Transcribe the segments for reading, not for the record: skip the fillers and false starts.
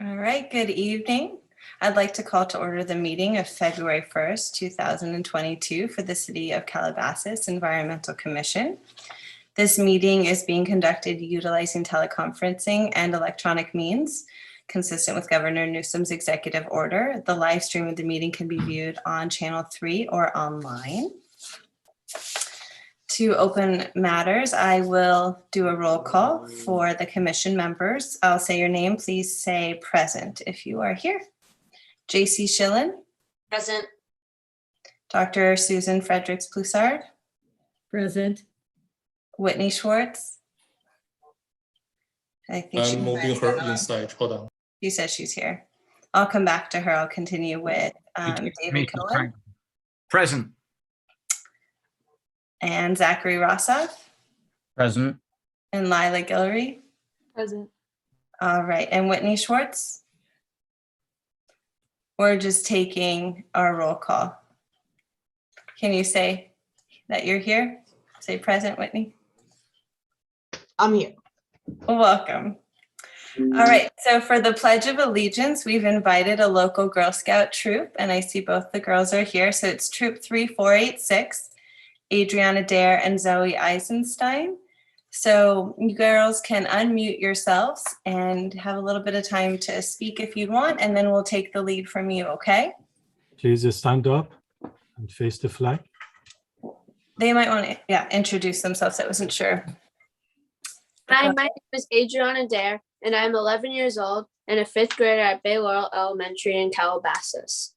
All right, good evening. I'd like to call to order the meeting of February 1st, 2022 for the City of Calabasas Environmental Commission. This meeting is being conducted utilizing teleconferencing and electronic means, consistent with Governor Newsom's executive order. The live stream of the meeting can be viewed on Channel 3 or online. To open matters, I will do a roll call for the commission members. I'll say your name. Please say present if you are here. J.C. Schillen. Present. Dr. Susan Fredericks-Ploussard. Present. Whitney Schwartz. I think I'm moving her inside. Hold on. She says she's here. I'll come back to her. I'll continue with David Cohen. Present. And Zachary Rossoff. Present. And Lila Guillory. Present. All right. And Whitney Schwartz. We're just taking our roll call. Can you say that you're here? Say present, Whitney. I'm here. Welcome. All right, so for the Pledge of Allegiance, we've invited a local Girl Scout troop, and I see both the girls are here. So it's Troop 3486, Adriana Dare and Zoe Eisenstein. So you girls can unmute yourselves and have a little bit of time to speak if you want, and then we'll take the lead from you, okay? Please stand up and face the flag. They might want to, introduce themselves. I wasn't sure. Hi, my name is Adriana Dare, and I'm 11 years old and a fifth grader at Bay Laurel Elementary in Calabasas.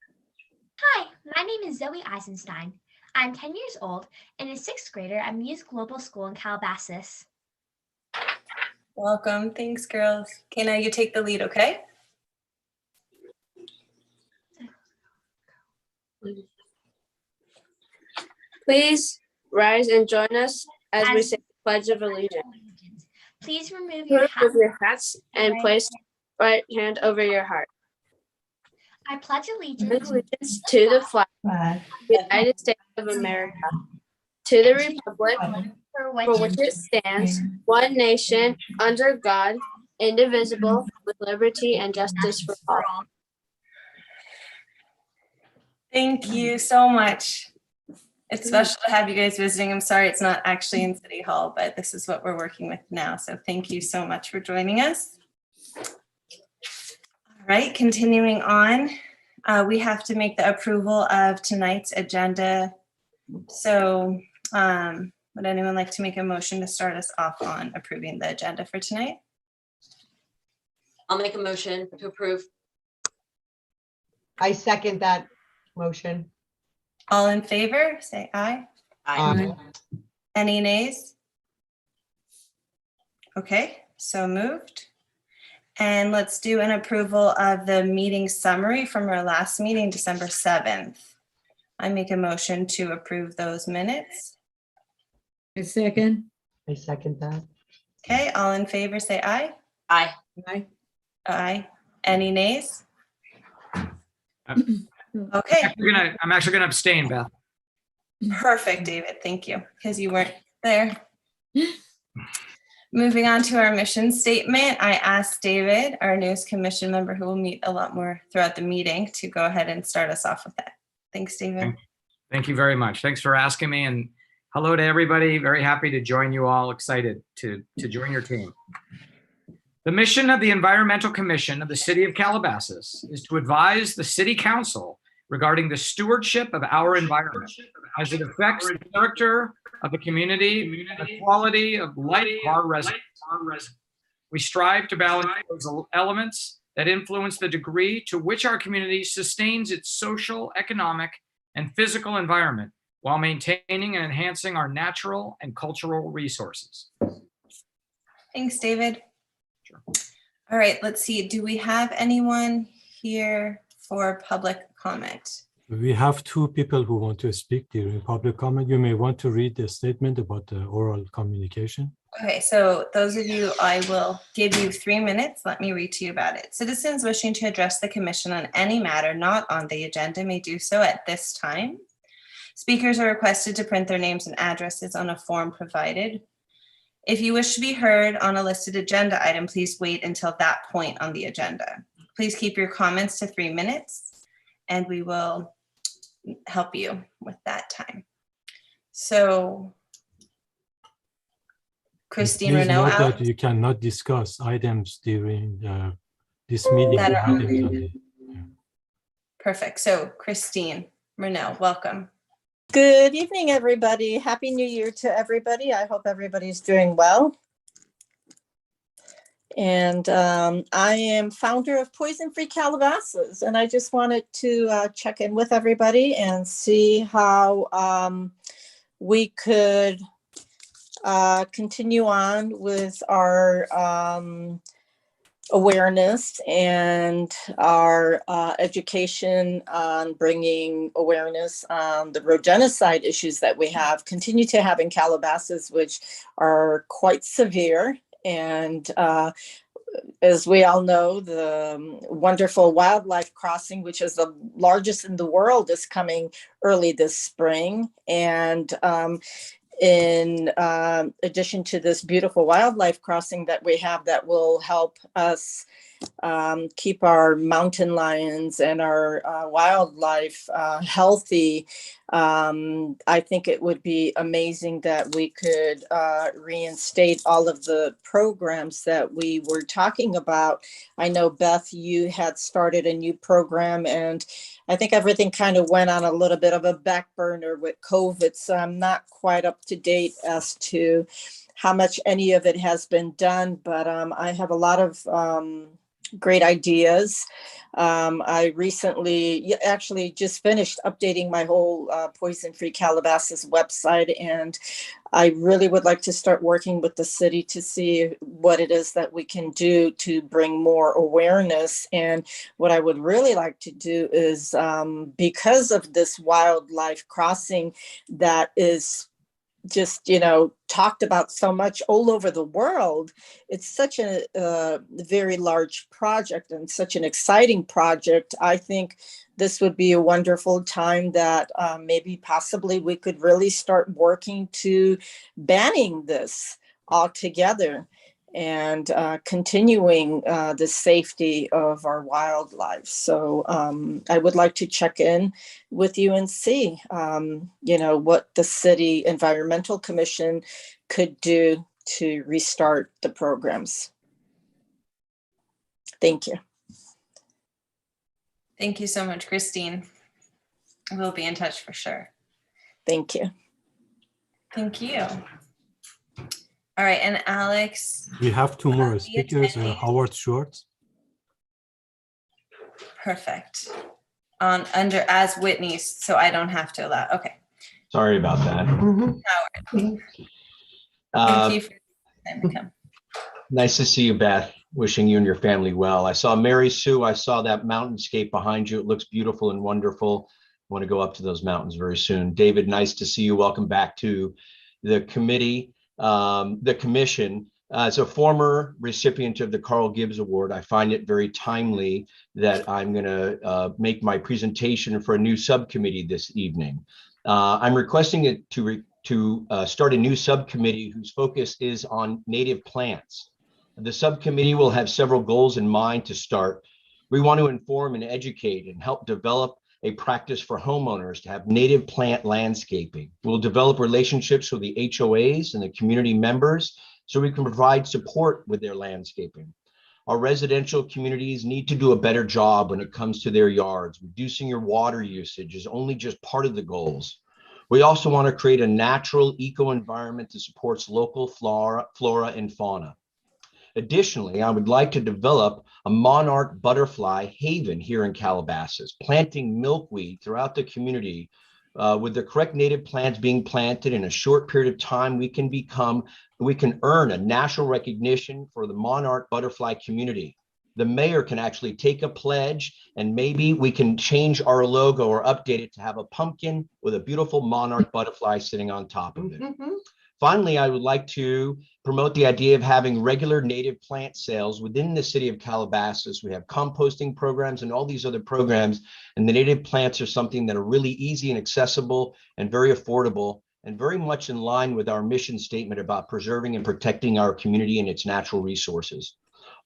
Hi, my name is Zoe Eisenstein. I'm 10 years old and a sixth grader at Muse Global School in Calabasas. Welcome. Thanks, girls. Okay, now you take the lead, okay? Please rise and join us as we say the Pledge of Allegiance. Please remove your Remove your hats and place right hand over your heart. I pledge allegiance To the flag of the United States of America, to the republic for for which it stands, one nation, under God, indivisible, with liberty and justice for all. Thank you so much. It's special to have you guys visiting. I'm sorry it's not actually in City Hall, but this is what we're working with now. So thank you so much for joining us. All right, continuing on, we have to make the approval of tonight's agenda. So would anyone like to make a motion to start us off on approving the agenda for tonight? I'll make a motion to approve. I second that motion. All in favor, say aye. Aye. Any nays? Okay, so moved. And let's do an approval of the meeting summary from our last meeting, December 7th. I make a motion to approve those minutes. I second. I second that. Okay, all in favor, say aye. Aye. Aye. Aye. Any nays? Okay, I'm actually gonna abstain, Beth. perfect, David. Thank you, because you weren't there. Moving on to our mission statement, I asked David, our newest commission member who will meet a lot more throughout the meeting, to go ahead and start us off with that. Thanks, David. Thank you very much. Thanks for asking me, and hello to everybody. Very happy to join you all. Excited to join your team. The mission of the Environmental Commission of the City of Calabasas is to advise the City Council regarding the stewardship of our environment as it affects the character of the community and the quality of life of our residents. We strive to balance those elements that influence the degree to which our community sustains its social, economic, and physical environment while maintaining and enhancing our natural and cultural resources. Thanks, David. All right, let's see. Do we have anyone here for public comment? We have two people who want to speak during public comment. You may want to read the statement about the oral communication. Okay, so those of you, I will give you 3 minutes. Let me read to you about it. Citizens wishing to address the commission on any matter not on the agenda may do so at this time. Speakers are requested to print their names and addresses on a form provided. If you wish to be heard on a listed agenda item, please wait until that point on the agenda. Please keep your comments to 3 minutes, and we will help you with that time. So, Christine Please Renaud, note that Alex? you cannot discuss items during this meeting. That are items on the- Perfect. So, Christine Renaud, welcome. Good evening, everybody. Happy New Year to everybody. I hope everybody's doing well. And I am founder of Poison Free Calabasas, and I just wanted to check in with everybody and see how we could continue on with our awareness and our education on bringing awareness on the rodenticide issues that we continue to have in Calabasas, which are quite severe. And as we all know, the wonderful wildlife crossing, which is the largest in the world, is coming early this spring. And in addition to this beautiful wildlife crossing that we have that will help us keep our mountain lions and our wildlife healthy, I think it would be amazing that we could reinstate all of the programs that we were talking about. I know, Beth, you had started a new program, and I think everything kind of went on a little bit of a back burner with COVID, so I'm not quite up to date as to how much any of it has been done, but I have a lot of great ideas. I recently actually just finished updating my whole Poison Free Calabasas website, and I really would like to start working with the city to see what it is that we can do to bring more awareness. And what I would really like to do is, because of this wildlife crossing that is just, talked about so much all over the world, it's such a very large project and such an exciting project. I think this would be a wonderful time that maybe possibly we could really start working to banning this altogether and continuing the safety of our wildlife. So I would like to check in with you and see, what the City Environmental Commission could do to restart the programs. Thank you. Thank you so much, Christine. We'll be in touch for sure. Thank you. Thank you. All right, and Alex. We have two more the speakers, attendees. Howard Schwartz. Perfect. Under as Whitney's, so I don't have to allow. Okay. Sorry about that. Thank you for the time to come. Nice to see you, Beth. Wishing you and your family well. I saw Mary Sue. I saw that mountainscape behind you. It looks beautiful and wonderful. I want to go up to those mountains very soon. David, nice to see you. Welcome back to the committee, the commission. As a former recipient of the Carl Gibbs Award, I find it very timely that I'm going to make my presentation for a new subcommittee this evening. I'm requesting it to start a new subcommittee whose focus is on native plants. The subcommittee will have several goals in mind to start. We want to inform and educate and help develop a practice for homeowners to have native plant landscaping. We'll develop relationships with the HOAs and the community members so we can provide support with their landscaping. Our residential communities need to do a better job when it comes to their yards. Reducing your water usage is only just part of the goals. We also want to create a natural eco environment that supports local flora and fauna. Additionally, I would like to develop a monarch butterfly haven here in Calabasas, planting milkweed throughout the community. With the correct native plants being planted in a short period of time, we can earn a national recognition for the monarch butterfly community. The mayor can actually take a pledge, and maybe we can change our logo or update it to have a pumpkin with a beautiful monarch butterfly sitting on top of it. Finally, I would like to promote the idea of having regular native plant sales within the city of Calabasas. We have composting programs and all these other programs, and the native plants are something that are really easy and accessible and very affordable and very much in line with our mission statement about preserving and protecting our community and its natural resources.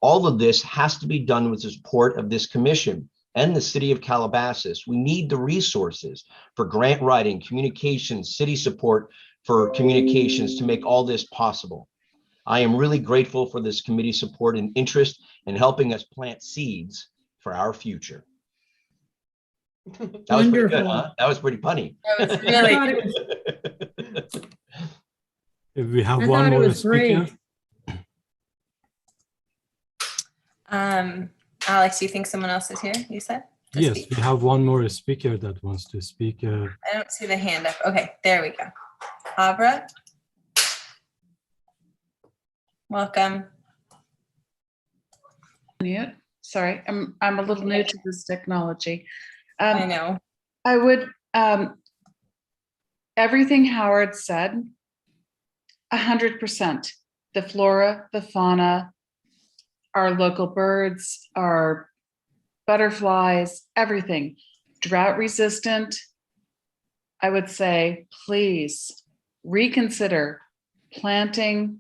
All of this has to be done with the support of this commission and the City of Calabasas. We need the resources for grant writing, communications, city support for communications to make all this possible. I am really grateful for this committee's support and interest in helping us plant seeds for our future. That was pretty good, Wonderful. huh? That was pretty punny. That was I really thought it was, If we have I one thought it more was speaker, great. Alex, you think someone else is here, you said? to yes, speak? we have one more speaker that wants to speak. I don't see the hand up. Okay, there we go. Abra. Welcome. Mute. Sorry, I'm a little new to this technology. I know. I would, everything Howard said, 100%. The flora, the fauna, our local birds, our butterflies, everything. Drought resistant. I would say, please reconsider planting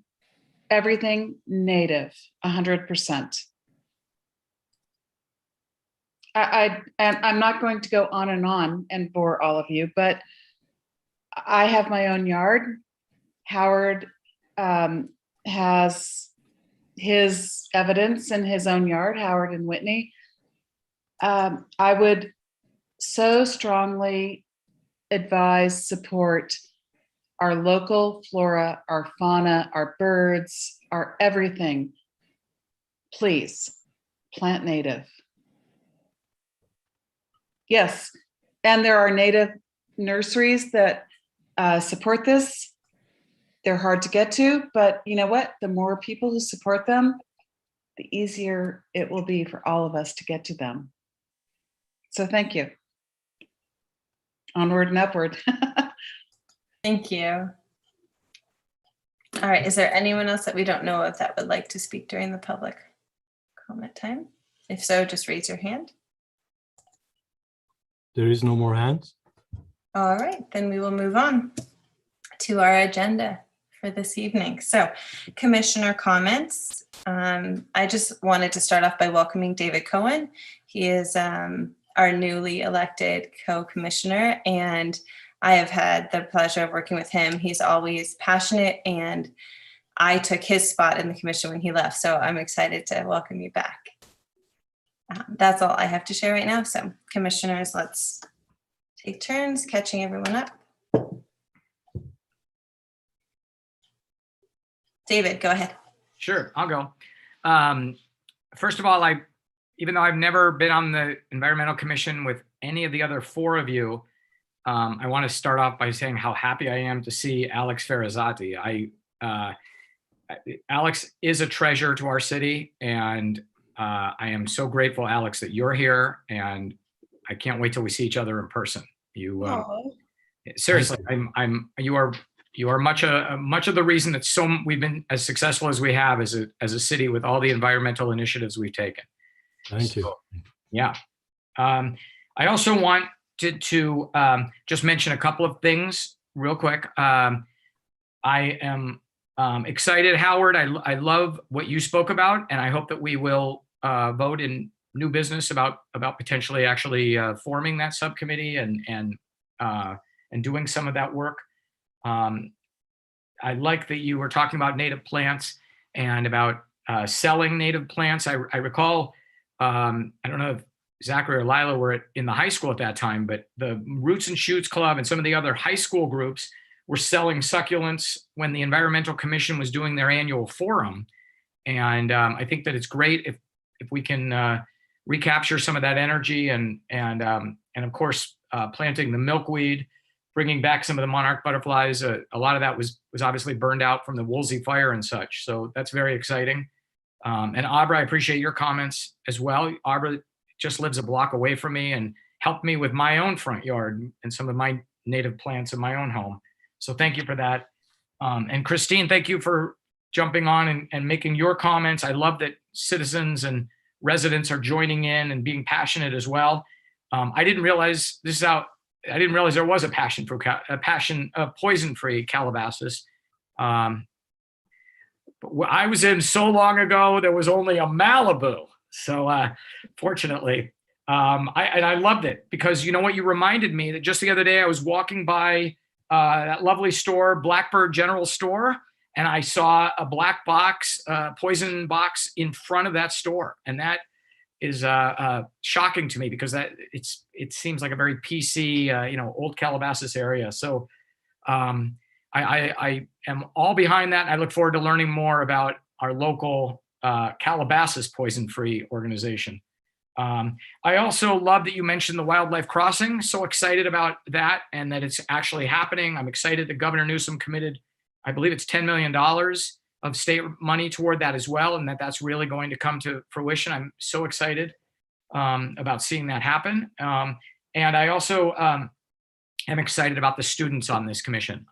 everything native, 100%. And I'm not going to go on and bore all of you, but I have my own yard. Howard has his evidence in his own yard, Howard and Whitney. I would so strongly advise, support our local flora, our fauna, our birds, our everything. Please plant native. Yes, and there are native nurseries that support this. They're hard to get to, but you know what? The more people who support them, the easier it will be for all of us to get to them. So thank you. Onward and upward. Thank you. All right, is there anyone else that we don't know of that would like to speak during the public comment time? If so, just raise your hand. There is no more hands. All right, then we will move on to our agenda for this evening. So, commissioner comments. I just wanted to start off by welcoming David Cohen. He is our newly elected co-commissioner, and I have had the pleasure of working with him. He's always passionate, and I took his spot in the commission when he left, so I'm excited to welcome you back. That's all I have to share right now. So commissioners, let's take turns catching everyone up. David, go ahead. Sure, I'll go. First of all, even though I've never been on the Environmental Commission with any of the other four of you, I want to start off by saying how happy I am to see Alex Ferazati. Alex is a treasure to our city, and I am so grateful, Alex, that you're here, and I can't wait till we see each other in person. Seriously, you are much of the reason that we've been as successful as we have as a city with all the environmental initiatives we've taken. Thank you. Yeah. I also want to just mention a couple of things real quick. I am excited, Howard. I love what you spoke about, and I hope that we will vote in new business about potentially actually forming that subcommittee and doing some of that work. I like that you were talking about native plants and about selling native plants. I recall, I don't know if Zachary or Lila were in the high school at that time, but the Roots and Shoots Club and some of the other high school groups were selling succulents when the Environmental Commission was doing their annual forum. And I think that it's great if we can recapture some of that energy and of course, planting the milkweed, bringing back some of the monarch butterflies. A lot of that was obviously burned out from the Woolsey fire and such. So that's very exciting. And Abra, I appreciate your comments as well. Abra just lives a block away from me and helped me with my own front yard and some of my native plants in my own home. So thank you for that. And Christine, thank you for jumping on and making your comments. I love that citizens and residents are joining in and being passionate as well. I didn't realize there was a passion for poison-free Calabasas. I was in so long ago, there was only a Malibu. So fortunately, I loved it because you know what, you reminded me that just the other day I was walking by that lovely store, Blackbird General Store, and I saw a black box, poison box in front of that store. And that is shocking to me because it seems like a very PC, old Calabasas area. So I am all behind that. I look forward to learning more about our local Calabasas poison-free organization. I also love that you mentioned the Wildlife Crossing. So excited about that and that it's actually happening. I'm excited that Governor Newsom committed, I believe it's $10 million of state money toward that as well, and that's really going to come to fruition. I'm so excited about seeing that happen. And I also am excited about the students on this commission.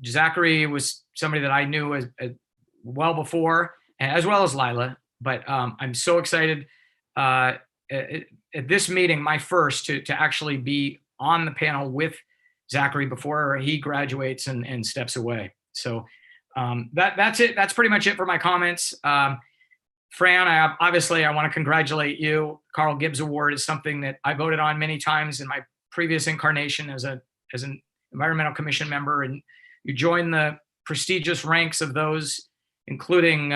Zachary was somebody that I knew as well before, as well as Lila, but I'm so excited at this meeting, my first, to actually be on the panel with Zachary before he graduates and steps away. So that's it. That's pretty much it for my comments. Fran, I want to congratulate you. Carl Gibbs Award is something that I voted on many times in my previous incarnation as an environmental commission member, and you joined the prestigious ranks of those, including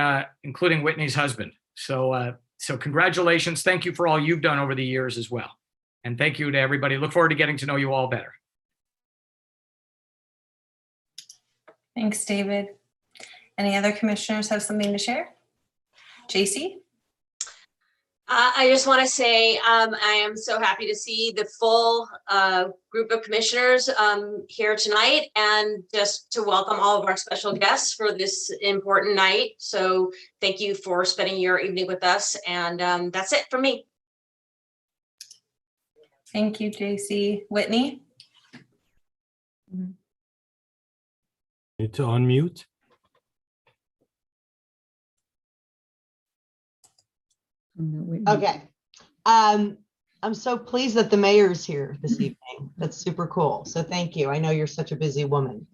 Whitney's husband. So congratulations. Thank you for all you've done over the years as well. And thank you to everybody. Look forward to getting to know you all better. Thanks, David. Any other commissioners have something to share? JC? I just want to say I am so happy to see the full group of commissioners here tonight, and just to welcome all of our special guests for this important night. So thank you for spending your evening with us, and that's it for me. Thank you, JC. Whitney? Need to unmute. Okay. I'm so pleased that the mayor is here this evening. That's super cool. So thank you. I know you're such a busy woman.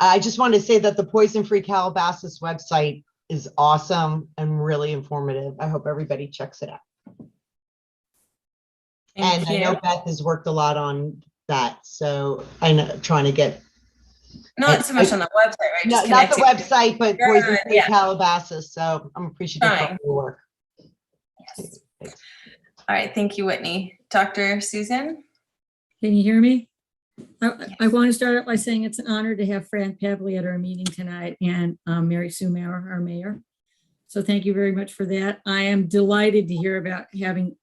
I just wanted to say that the Poison Free Calabasas website is awesome and really informative. I hope everybody checks it out. I know Beth has worked a lot on that. So I know trying to get. Not so much on the website, right? No, Just not the connecting. website, but Sure, Poison Free yeah. Calabasas. So I'm appreciative of your work. Yes. All right. Thank you, Whitney. Dr. Susan? Can you hear me? I want to start out by saying it's an honor to have Fran Pavley at our meeting tonight, and Mary Sue Maurer, our mayor. So thank you very much for that. I am delighted to hear about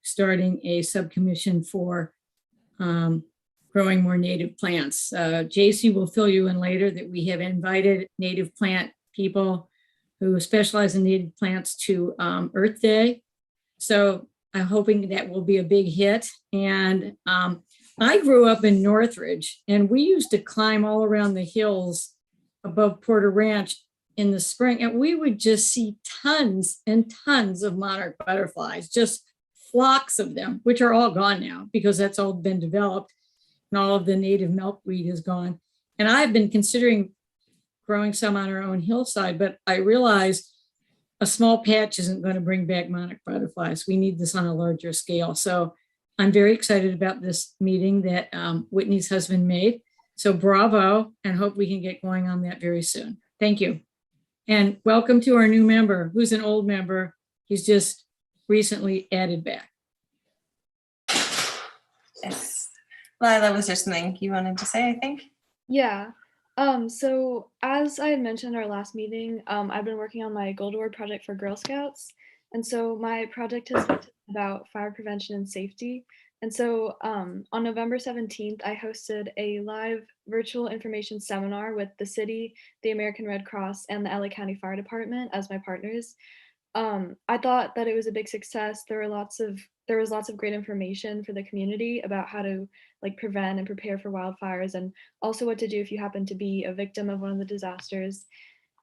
starting a subcommission for growing more native plants. JC will fill you in later that we have invited native plant people who specialize in native plants to Earth Day. So I'm hoping that will be a big hit. And I grew up in Northridge, and we used to climb all around the hills above Porter Ranch in the spring, and we would just see tons and tons of monarch butterflies, just flocks of them, which are all gone now because that's all been developed and all of the native milkweed is gone. And I've been considering growing some on our own hillside, but I realized a small patch isn't going to bring back monarch butterflies. We need this on a larger scale. So I'm very excited about this meeting that Whitney's husband made. So bravo, and hope we can get going on that very soon. Thank you. And welcome to our new member, who's an old member. He's just recently added back. Yes. Lila, was there something you wanted to say, I think? Yeah. So as I had mentioned our last meeting, I've been working on my Gold Award project for Girl Scouts. And so my project has been about fire prevention and safety. And so on November 17th, I hosted a live virtual information seminar with the city, the American Red Cross, and the LA County Fire Department as my partners. I thought that it was a big success. There was lots of great information for the community about how to prevent and prepare for wildfires, and also what to do if you happen to be a victim of one of the disasters.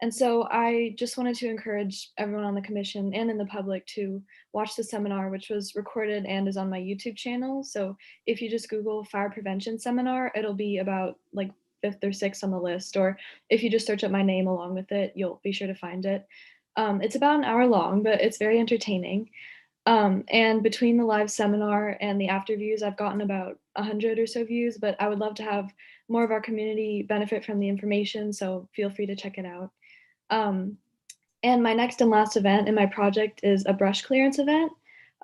And so I just wanted to encourage everyone on the commission and in the public to watch the seminar, which was recorded and is on my YouTube channel. So if you just Google fire prevention seminar, it'll be about 5th or 6th on the list, or if you just search up my name along with it, you'll be sure to find it. It's about an hour long, but it's very entertaining. And between the live seminar and the after views, I've gotten about 100 or so views, but I would love to have more of our community benefit from the information, so feel free to check it out. And my next and last event in my project is a brush clearance event.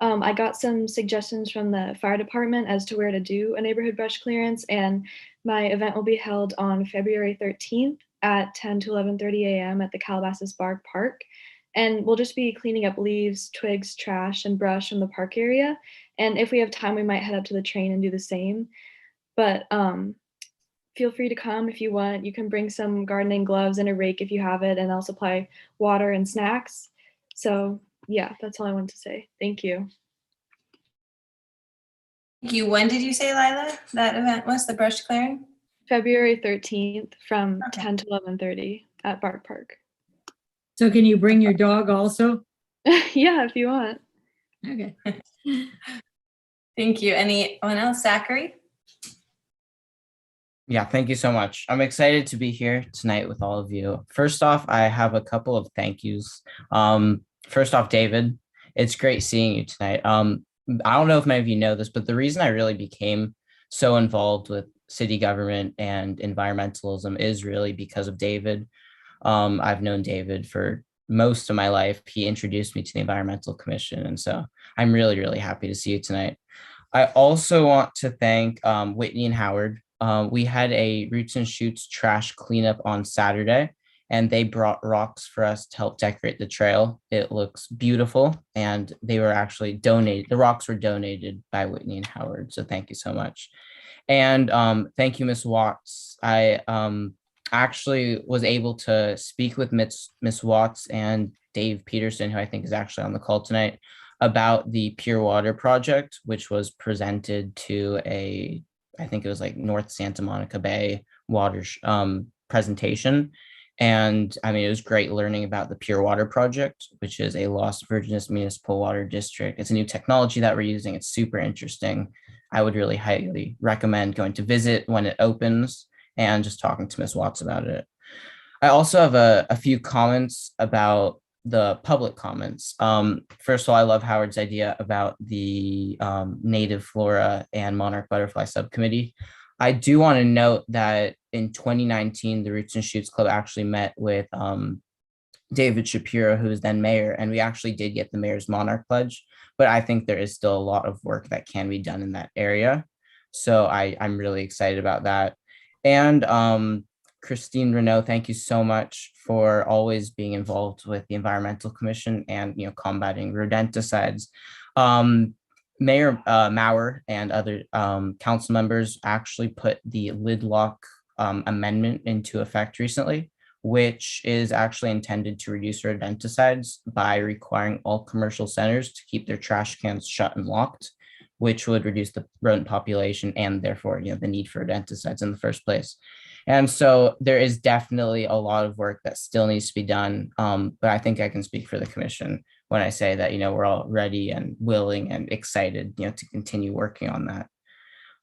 I got some suggestions from the fire department as to where to do a neighborhood brush clearance, and my event will be held on February 13th at 10 to 11:30 a.m. at the Calabasas Park. And we'll just be cleaning up leaves, twigs, trash, and brush from the park area. And if we have time, we might head up to the train and do the same. But feel free to come if you want. You can bring some gardening gloves and a rake if you have it, and I'll supply water and snacks. So yeah, that's all I wanted to say. Thank you. Thank you. When did you say, Lila, that event was, the brush clearing? February 13th from 10 to 11:30 at Bark Park. So can you bring your dog also? Yeah, if you want. Okay. Thank you. Anyone else? Zachary? Yeah, thank you so much. I'm excited to be here tonight with all of you. First off, I have a couple of thank yous. First off, David, it's great seeing you tonight. I don't know if many of you know this, but the reason I really became so involved with city government and environmentalism is really because of David. I've known David for most of my life. He introduced me to the Environmental Commission, and so I'm really, really happy to see you tonight. I also want to thank Whitney and Howard. We had a Roots and Shoots trash cleanup on Saturday, and they brought rocks for us to help decorate the trail. It looks beautiful, and they were actually donated. The rocks were donated by Whitney and Howard, so thank you so much. And thank you, Ms. Watts. I actually was able to speak with Ms. Watts and Dave Peterson, who I think is actually on the call tonight, about the Pure Water Project, which was presented to I think it was like North Santa Monica Bay water presentation. And I mean, it was great learning about the Pure Water Project, which is a Las Virgenes Municipal Water District. It's a new technology that we're using. It's super interesting. I would really highly recommend going to visit when it opens and just talking to Ms. Watts about it. I also have a few comments about the public comments. First of all, I love Howard's idea about the native flora and monarch butterfly subcommittee. I do want to note that in 2019, the Roots and Shoots Club actually met with David Shapiro, who was then mayor, and we actually did get the mayor's monarch pledge, but I think there is still a lot of work that can be done in that area. So I'm really excited about that. And Christine Renaud, thank you so much for always being involved with the Environmental Commission and combating rodenticides. Mayor Maurer and other council members actually put the lid lock amendment into effect recently, which is actually intended to reduce rodenticides by requiring all commercial centers to keep their trash cans shut and locked, which would reduce the rodent population and therefore the need for rodenticides in the first place. And so there is definitely a lot of work that still needs to be done. But I think I can speak for the commission when I say that, we're all ready and willing and excited, to continue working on that.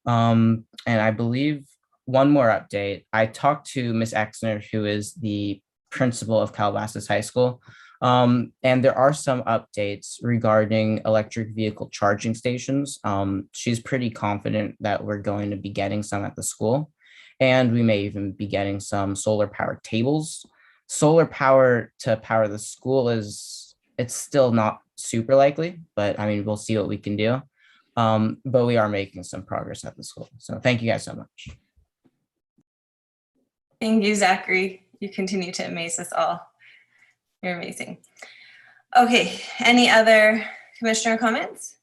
And I believe one more update. I talked to Ms. Exner, who is the principal of Calabasas High School. And there are some updates regarding electric vehicle charging stations. She's pretty confident that we're going to be getting some at the school. And we may even be getting some solar powered tables. Solar power to power the school it's still not super likely, but I mean, we'll see what we can do. But we are making some progress at the school. So thank you guys so much. Thank you, Zachary. You continue to amaze us all. You're amazing. Okay, any other commissioner comments?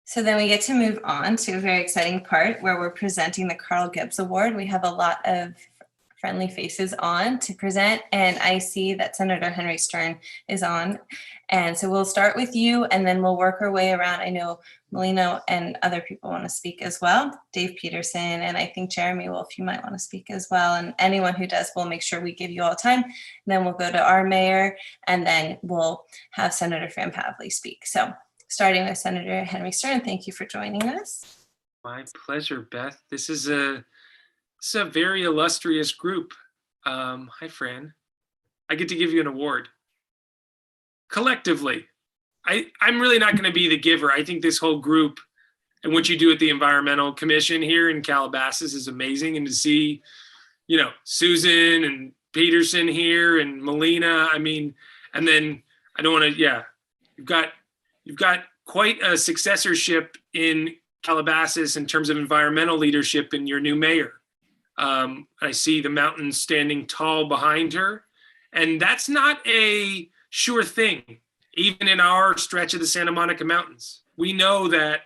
So then we get to move on to a very exciting part where we're presenting the Carl Gibbs Award. We have a lot of friendly faces on to present, and I see that Senator Henry Stern is on. And so we'll start with you, and then we'll work our way around. I know Melina and other people want to speak as well, Dave Peterson, and I think Jeremy Wolf, you might want to speak as well. And anyone who does, we'll make sure we give you all time. And then we'll go to our mayor, and then we'll have Senator Fran Pavley speak. So starting with Senator Henry Stern, thank you for joining us. My pleasure, Beth. This is a It's a very illustrious group. Hi, Fran. I get to give you an award. Collectively, I'm really not going to be the giver. I think this whole group and what you do at the Environmental Commission here in Calabasas is amazing. And to see, Susan and Peterson here and Melina, and then I don't want to, you've got quite a successorship in Calabasas in terms of environmental leadership in your new mayor. I see the mountains standing tall behind her, and that's not a sure thing. Even in our stretch of the Santa Monica Mountains, we know that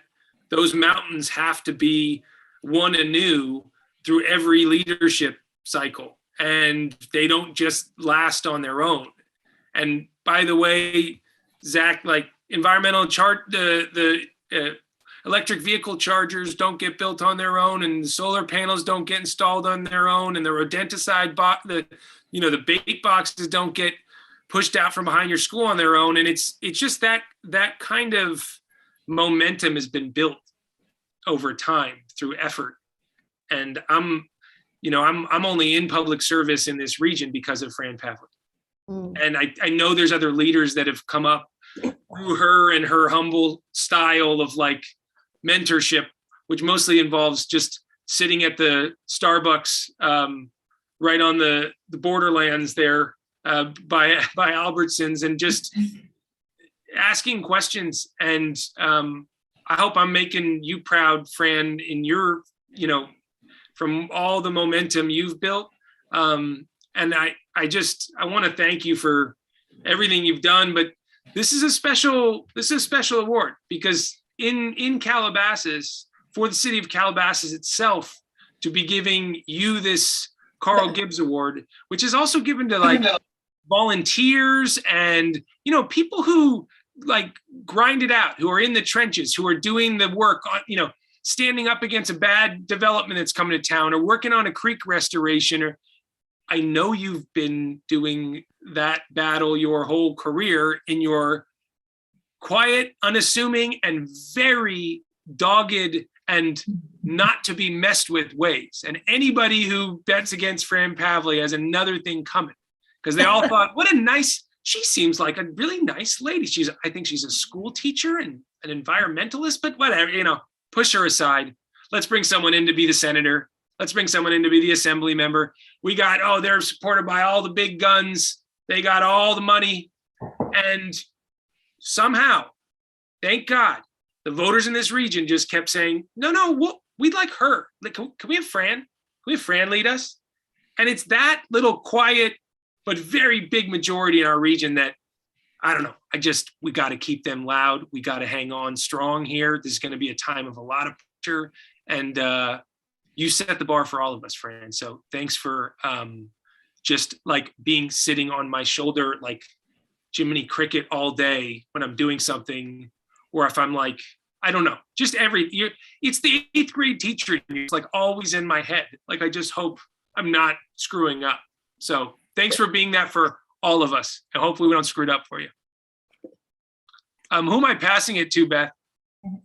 those mountains have to be won anew through every leadership cycle, and they don't just last on their own. And by the way, Zach, like the electric vehicle chargers don't get built on their own, and the solar panels don't get installed on their own, and the rodenticide the bait boxes don't get pushed out from behind your school on their own. And it's just that kind of momentum has been built over time through effort. And I'm only in public service in this region because of Fran Pavlik. And I know there's other leaders that have come up through her and her humble style of like mentorship, which mostly involves just sitting at the Starbucks right on the borderlands there by Albertsons and just asking questions. And I hope I'm making you proud, Fran, in your, from all the momentum you've built. And I want to thank you for everything you've done, but this is a special award because in Calabasas, for the city of Calabasas itself, to be giving you this Carl Gibbs Award, which is also given to like volunteers and, people who like grind it out, who are in the trenches, who are doing the work on, standing up against a bad development that's coming to town or working on a creek restoration. Or I know you've been doing that battle your whole career in your quiet, unassuming, and very dogged and not to be messed with ways. And anybody who bets against Fran Pavlik has another thing coming, because they all thought, she seems like a really nice lady. I think she's a school teacher and an environmentalist, but whatever, push her aside. Let's bring someone in to be the senator. Let's bring someone in to be the assembly member. We got, they're supported by all the big guns. They got all the money. And somehow, thank God, the voters in this region just kept saying, no, we'd like her. Like, can we have Fran? Can we have Fran lead us? And it's that little quiet, but very big majority in our region that, I don't know, we got to keep them loud. We got to hang on strong here. This is going to be a time of a lot of pressure. And you set the bar for all of us, Fran. So thanks for just like sitting on my shoulder, like Jiminy Cricket all day when I'm doing something, or if I'm like, I don't know, just it's the 8th grade teacher. It's like always in my head. Like, I just hope I'm not screwing up. So thanks for being that for all of us. And hopefully we don't screw it up for you. Who am I passing it to, Beth?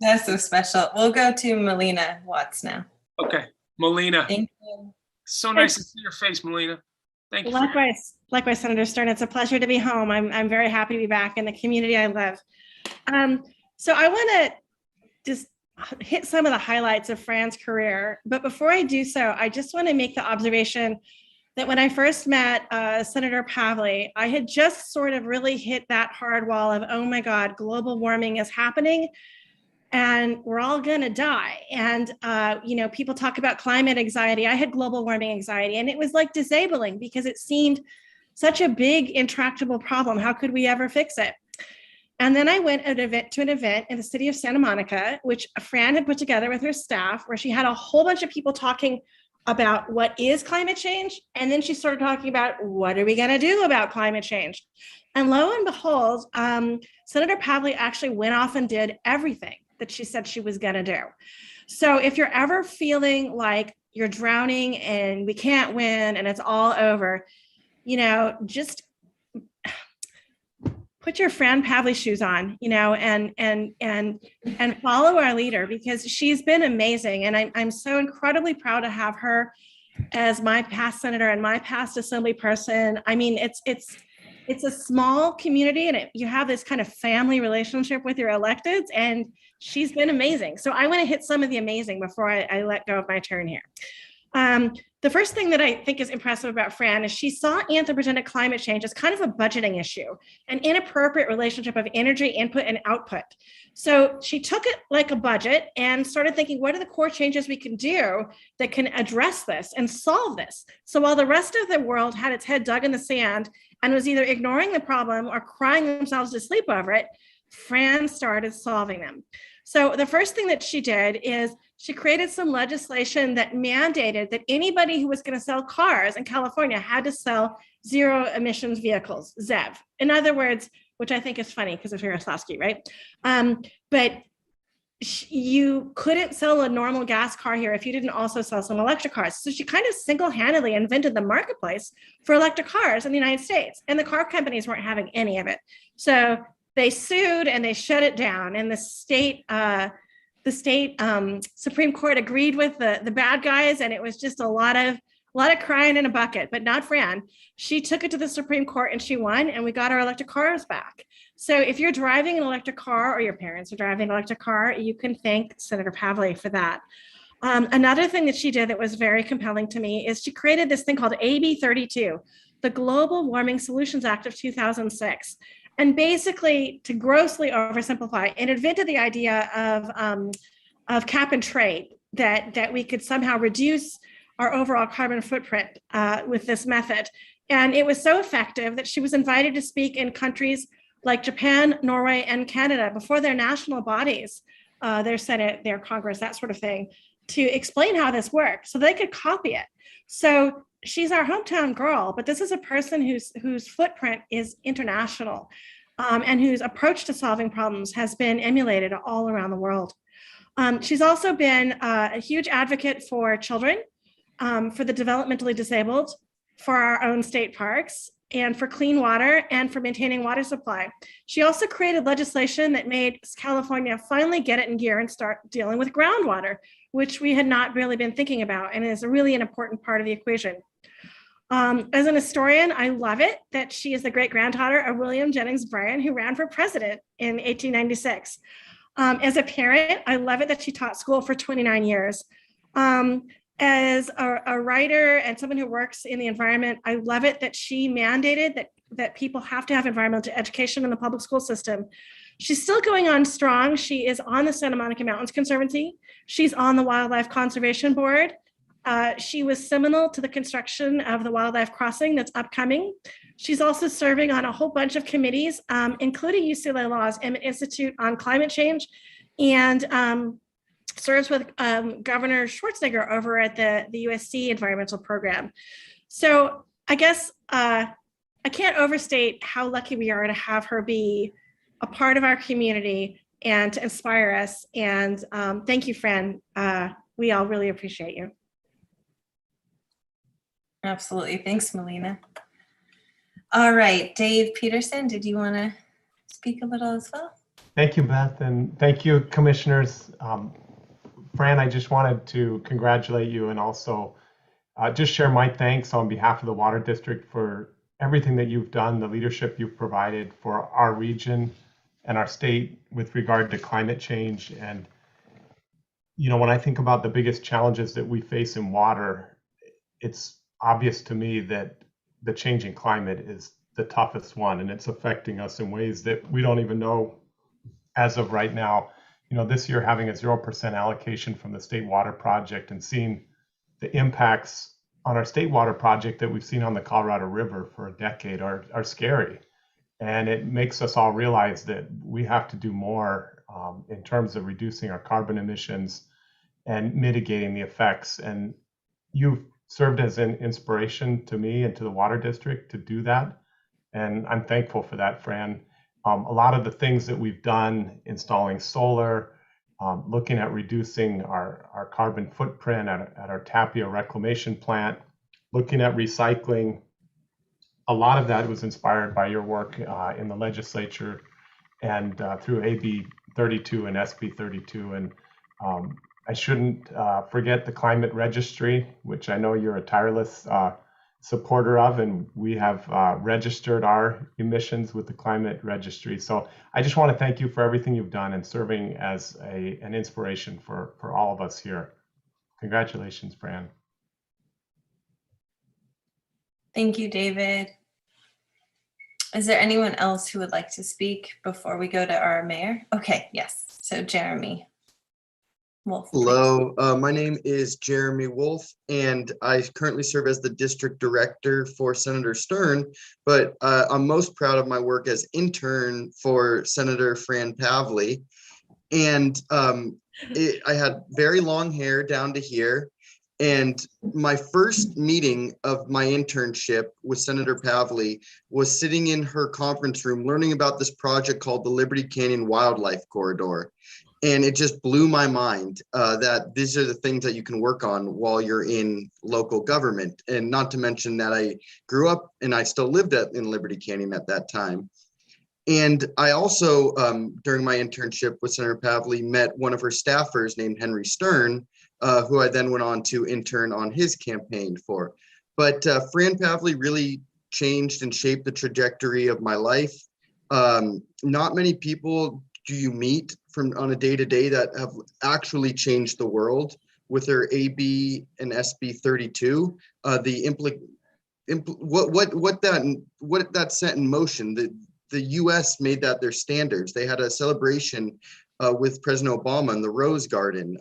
That's so special. We'll go to Melina Watts now. Okay, Melina. Thank you. So nice to see your face, Melina. Thank you. Likewise, Senator Stern. It's a pleasure to be home. I'm very happy to be back in the community I love. So I want to just hit some of the highlights of Fran's career. But before I do so, I just want to make the observation that when I first met Senator Pavlik, I had just sort of really hit that hard wall of, oh my God, global warming is happening and we're all gonna die. And people talk about climate anxiety. I had global warming anxiety, and it was like disabling because it seemed such a big intractable problem. How could we ever fix it? And then I went to an event in the city of Santa Monica, which Fran had put together with her staff, where she had a whole bunch of people talking about what is climate change. And then she started talking about what are we going to do about climate change? And lo and behold, Senator Pavlik actually went off and did everything that she said she was going to do. So if you're ever feeling like you're drowning and we can't win and it's all over, just put your Fran Pavlik shoes on, and follow our leader, because she's been amazing. And I'm so incredibly proud to have her as my past senator and my past assembly person. I mean, it's a small community, and you have this kind of family relationship with your electeds, and she's been amazing. So I want to hit some of the amazing before I let go of my turn here. The first thing that I think is impressive about Fran is she saw anthropogenic climate change as kind of a budgeting issue, an inappropriate relationship of energy input and output. So she took it like a budget and started thinking, what are the core changes we can do that can address this and solve this? So while the rest of the world had its head dug in the sand and was either ignoring the problem or crying themselves to sleep over it, Fran started solving them. So the first thing that she did is she created some legislation that mandated that anybody who was going to sell cars in California had to sell zero emissions vehicles, ZEV. In other words, which I think is funny because of Yaroslavsky, right? But you couldn't sell a normal gas car here if you didn't also sell some electric cars. So she kind of single-handedly invented the marketplace for electric cars in the United States, and the car companies weren't having any of it. So they sued and they shut it down, and the state Supreme Court agreed with the bad guys, and it was just a lot of crying in a bucket, but not Fran. She took it to the Supreme Court and she won, and we got our electric cars back. So if you're driving an electric car or your parents are driving an electric car, you can thank Senator Pavley for that. Another thing that she did that was very compelling to me is she created this thing called AB 32, the Global Warming Solutions Act of 2006. And basically, to grossly oversimplify, it invented the idea of cap and trade, that we could somehow reduce our overall carbon footprint with this method. And it was so effective that she was invited to speak in countries like Japan, Norway, and Canada before their national bodies, their Senate, their Congress, that sort of thing, to explain how this works so they could copy it. So she's our hometown girl, but this is a person whose footprint is international, and whose approach to solving problems has been emulated all around the world. She's also been a huge advocate for children, for the developmentally disabled, for our own state parks, and for clean water, and for maintaining water supply. She also created legislation that made California finally get it in gear and start dealing with groundwater, which we had not really been thinking about, and is really an important part of the equation. As an historian, I love it that she is the great-granddaughter of William Jennings Bryan, who ran for president in 1896. As a parent, I love it that she taught school for 29 years. As a writer and someone who works in the environment, I love it that she mandated that people have to have environmental education in the public school system. She's still going on strong. She is on the Santa Monica Mountains Conservancy. She's on the Wildlife Conservation Board. She was seminal to the construction of the wildlife crossing that's upcoming. She's also serving on a whole bunch of committees, including UCLA Law's Emmett Institute on Climate Change, and serves with Governor Schwarzenegger over at the USC Environmental Program. So I guess I can't overstate how lucky we are to have her be a part of our community and to inspire us. And thank you, Fran. We all really appreciate you. Absolutely. Thanks, Melina. All right, Dave Peterson, did you want to speak a little as well? Thank you, Beth, and thank you, commissioners. Fran, I just wanted to congratulate you and also just share my thanks on behalf of the Water District for everything that you've done, the leadership you've provided for our region and our state with regard to climate change. And, you know, when I think about the biggest challenges that we face in water, it's obvious to me that the changing climate is the toughest one, and it's affecting us in ways that we don't even know as of right now. You know, this year having a 0% allocation from the state water project and seeing the impacts on our state water project that we've seen on the Colorado River for a decade are scary. And it makes us all realize that we have to do more in terms of reducing our carbon emissions and mitigating the effects. And you've served as an inspiration to me and to the Water District to do that. And I'm thankful for that, Fran. A lot of the things that we've done, installing solar, looking at reducing our carbon footprint at our Tapia reclamation plant, looking at recycling, a lot of that was inspired by your work in the legislature and through AB 32 and SB 32. And I shouldn't forget the climate registry, which I know you're a tireless supporter of, and we have registered our emissions with the climate registry. So I just want to thank you for everything you've done and serving as an inspiration for all of us here. Congratulations, Fran. Thank you, David. Is there anyone else who would like to speak before we go to our mayor? Okay, yes. So Jeremy Wolf. Hello, my name is Jeremy Wolf, and I currently serve as the district director for Senator Stern, but I'm most proud of my work as intern for Senator Fran Pavley. And I had very long hair down to here. And my first meeting of my internship with Senator Pavley was sitting in her conference room learning about this project called the Liberty Canyon Wildlife Corridor. And it just blew my mind that these are the things that you can work on while you're in local government. And not to mention that I grew up and I still lived in Liberty Canyon at that time. And I also, during my internship with Senator Pavley, met one of her staffers named Henry Stern, who I then went on to intern on his campaign for. But Fran Pavley really changed and shaped the trajectory of my life. Not many people do you meet on a day-to-day that have actually changed the world with their AB and SB 32. What that set in motion, the US made that their standards. They had a celebration with President Obama in the Rose Garden,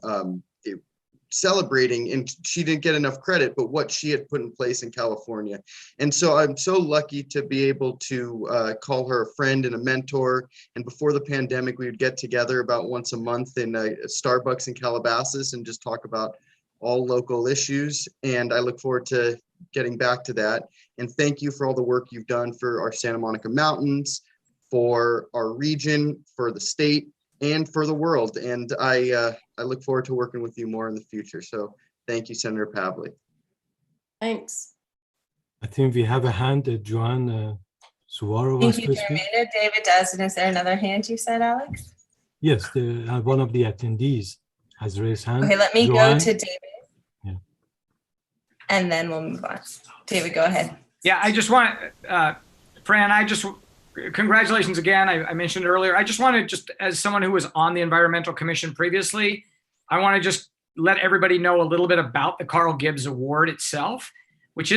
celebrating, and she didn't get enough credit, but what she had put in place in California. And so I'm so lucky to be able to call her a friend and a mentor. And before the pandemic, we would get together about once a month in a Starbucks in Calabasas and just talk about all local issues. And I look forward to getting back to that. And thank you for all the work you've done for our Santa Monica Mountains, for our region, for the state, and for the world. And I look forward to working with you more in the future. So thank you, Senator Pavley. Thanks. I think we have a hand that Joanne Suwaro wants Thank you, to Jeremy. speak. I know David does. And is there another hand you said, Alex? Yes, one of the attendees has raised hand. Okay, let me Joanne? go to David. Yeah. And then we'll move on. David, go ahead. Yeah, I just want, Fran, congratulations again. I mentioned earlier, I just wanted, just as someone who was on the Environmental Commission previously, I want to just let everybody know a little bit about the Carl Gibbs Award itself, which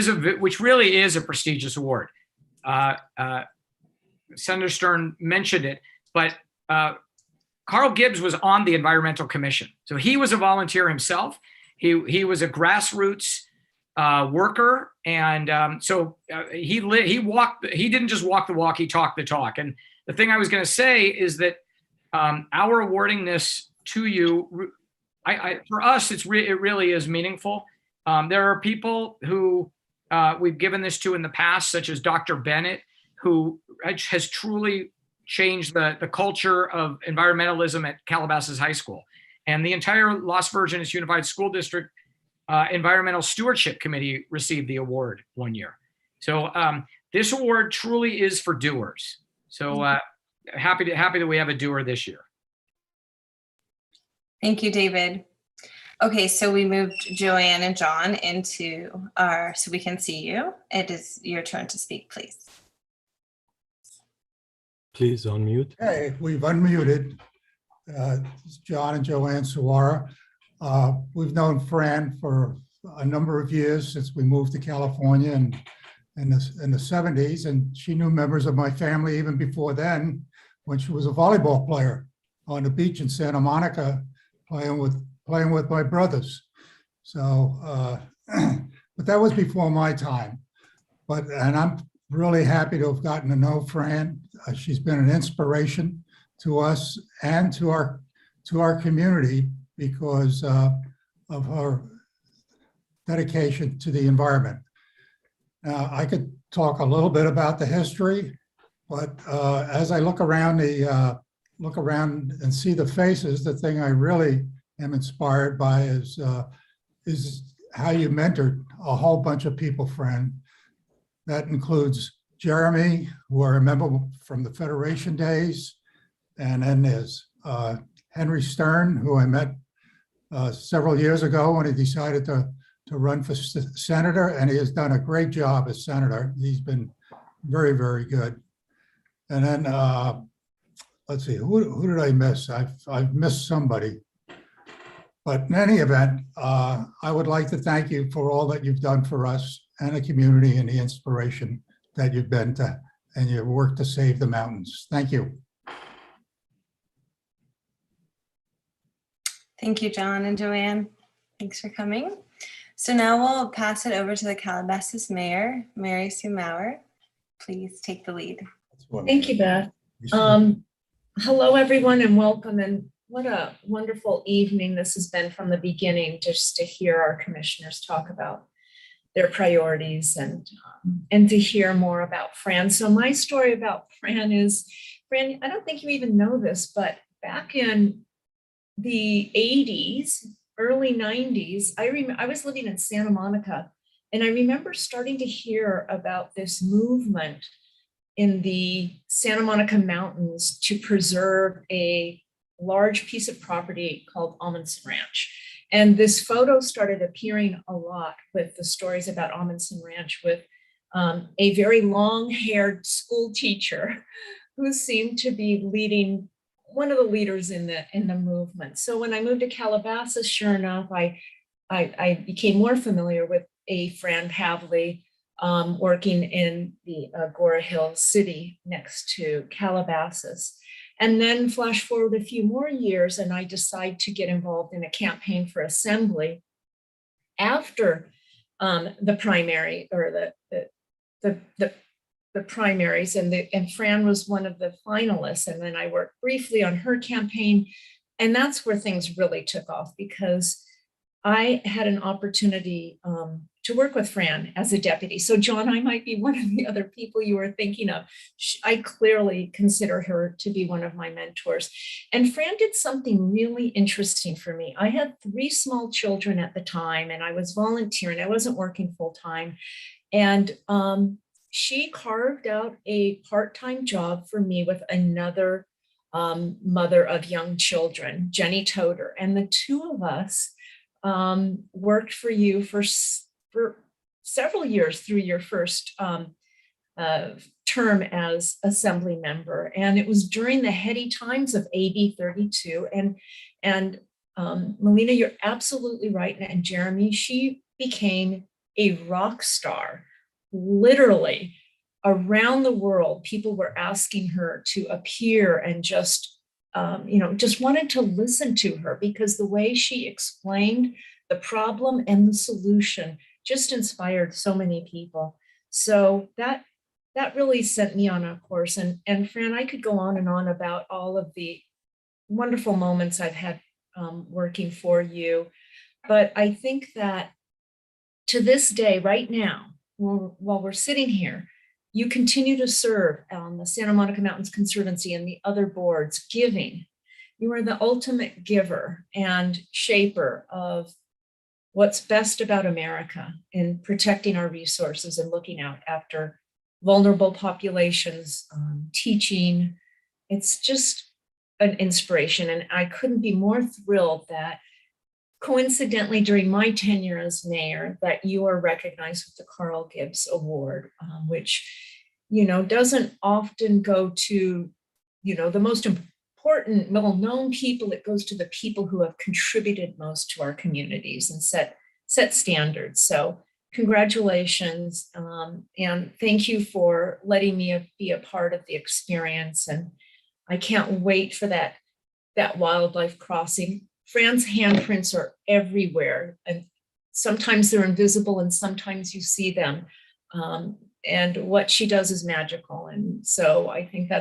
really is a prestigious award. Senator Stern mentioned it, but Carl Gibbs was on the Environmental Commission. So he was a volunteer himself. He was a grassroots worker, and he didn't just walk the walk, he talked the talk. And the thing I was going to say is that our awarding this to you, for us, it really is meaningful. There are people who we've given this to in the past, such as Dr. Bennett, who has truly changed the culture of environmentalism at Calabasas High School. And the entire Las Virgenes Unified School District Environmental Stewardship Committee received the award one year. So this award truly is for doers. So happy that we have a doer this year. Thank you, David. Okay, so we moved Joanne and John into so we can see you. It is your turn to speak, please. Please unmute. Hey, we've unmuted. It's John and Joanne Suwara. We've known Fran for a number of years since we moved to California in the 70s, and she knew members of my family even before then, when she was a volleyball player on the beach in Santa Monica, playing with my brothers. So, but that was before my time. And I'm really happy to have gotten to know Fran. She's been an inspiration to us and to our community because of her dedication to the environment. Now, I could talk a little bit about the history, but as I look around and see the faces, the thing I really am inspired by is how you mentored a whole bunch of people, Fran. That includes Jeremy, who I remember from the Federation days, and then there's Henry Stern, who I met several years ago when he decided to run for senator, and he has done a great job as senator. He's been very, very good. And then let's see, who did I miss? I've missed somebody. But in any event, I would like to thank you for all that you've done for us and the community and the inspiration that you've been to, and your work to save the mountains. Thank you. Thank you, John and Joanne. Thanks for coming. So now we'll pass it over to the Calabasas Mayor, Mary Sue Maurer. Please take the lead. Thank you, Beth. Hello, everyone, and welcome. And what a wonderful evening this has been from the beginning, just to hear our commissioners talk about their priorities and to hear more about Fran. So my story about Fran is, Fran, I don't think you even know this, but back in the 80s, early 90s, I was living in Santa Monica, and I remember starting to hear about this movement in the Santa Monica Mountains to preserve a large piece of property called Amundsen Ranch. And this photo started appearing a lot with the stories about Amundsen Ranch, with a very long-haired school teacher who seemed to be leading, one of the leaders in the movement. So when I moved to Calabasas, sure enough, I became more familiar with a Fran Pavley, working in the Agora Hill city next to Calabasas. And then flash forward a few more years, and I decide to get involved in a campaign for assembly after the primary, or the primaries, and Fran was one of the finalists. And then I worked briefly on her campaign, and that's where things really took off, because I had an opportunity to work with Fran as a deputy. So John, I might be one of the other people you were thinking of. I clearly consider her to be one of my mentors. And Fran did something really interesting for me. I had 3 small children at the time, and I was volunteering. I wasn't working full time. And she carved out a part-time job for me with another mother of young children, Jenny Toder. And the 2 of us worked for you for several years through your first term as assembly member. And it was during the heady times of AB 32. And Melina, you're absolutely right. And Jeremy, she became a rock star. Literally around the world, people were asking her to appear and just wanted to listen to her, because the way she explained the problem and the solution just inspired so many people. So that really sent me on a course. And Fran, I could go on and on about all of the wonderful moments I've had working for you. But I think that to this day, right now, while we're sitting here, you continue to serve on the Santa Monica Mountains Conservancy and the other boards, giving. You are the ultimate giver and shaper of what's best about America in protecting our resources and looking out after vulnerable populations, teaching. It's just an inspiration. And I couldn't be more thrilled that coincidentally during my tenure as mayor, that you are recognized with the Carl Gibbs Award, which, doesn't often go to, the most important, well-known people. It goes to the people who have contributed most to our communities and set standards. So congratulations, and thank you for letting me be a part of the experience. And I can't wait for that wildlife crossing. Fran's handprints are everywhere, and sometimes they're invisible and sometimes you see them. And what she does is magical. And so I think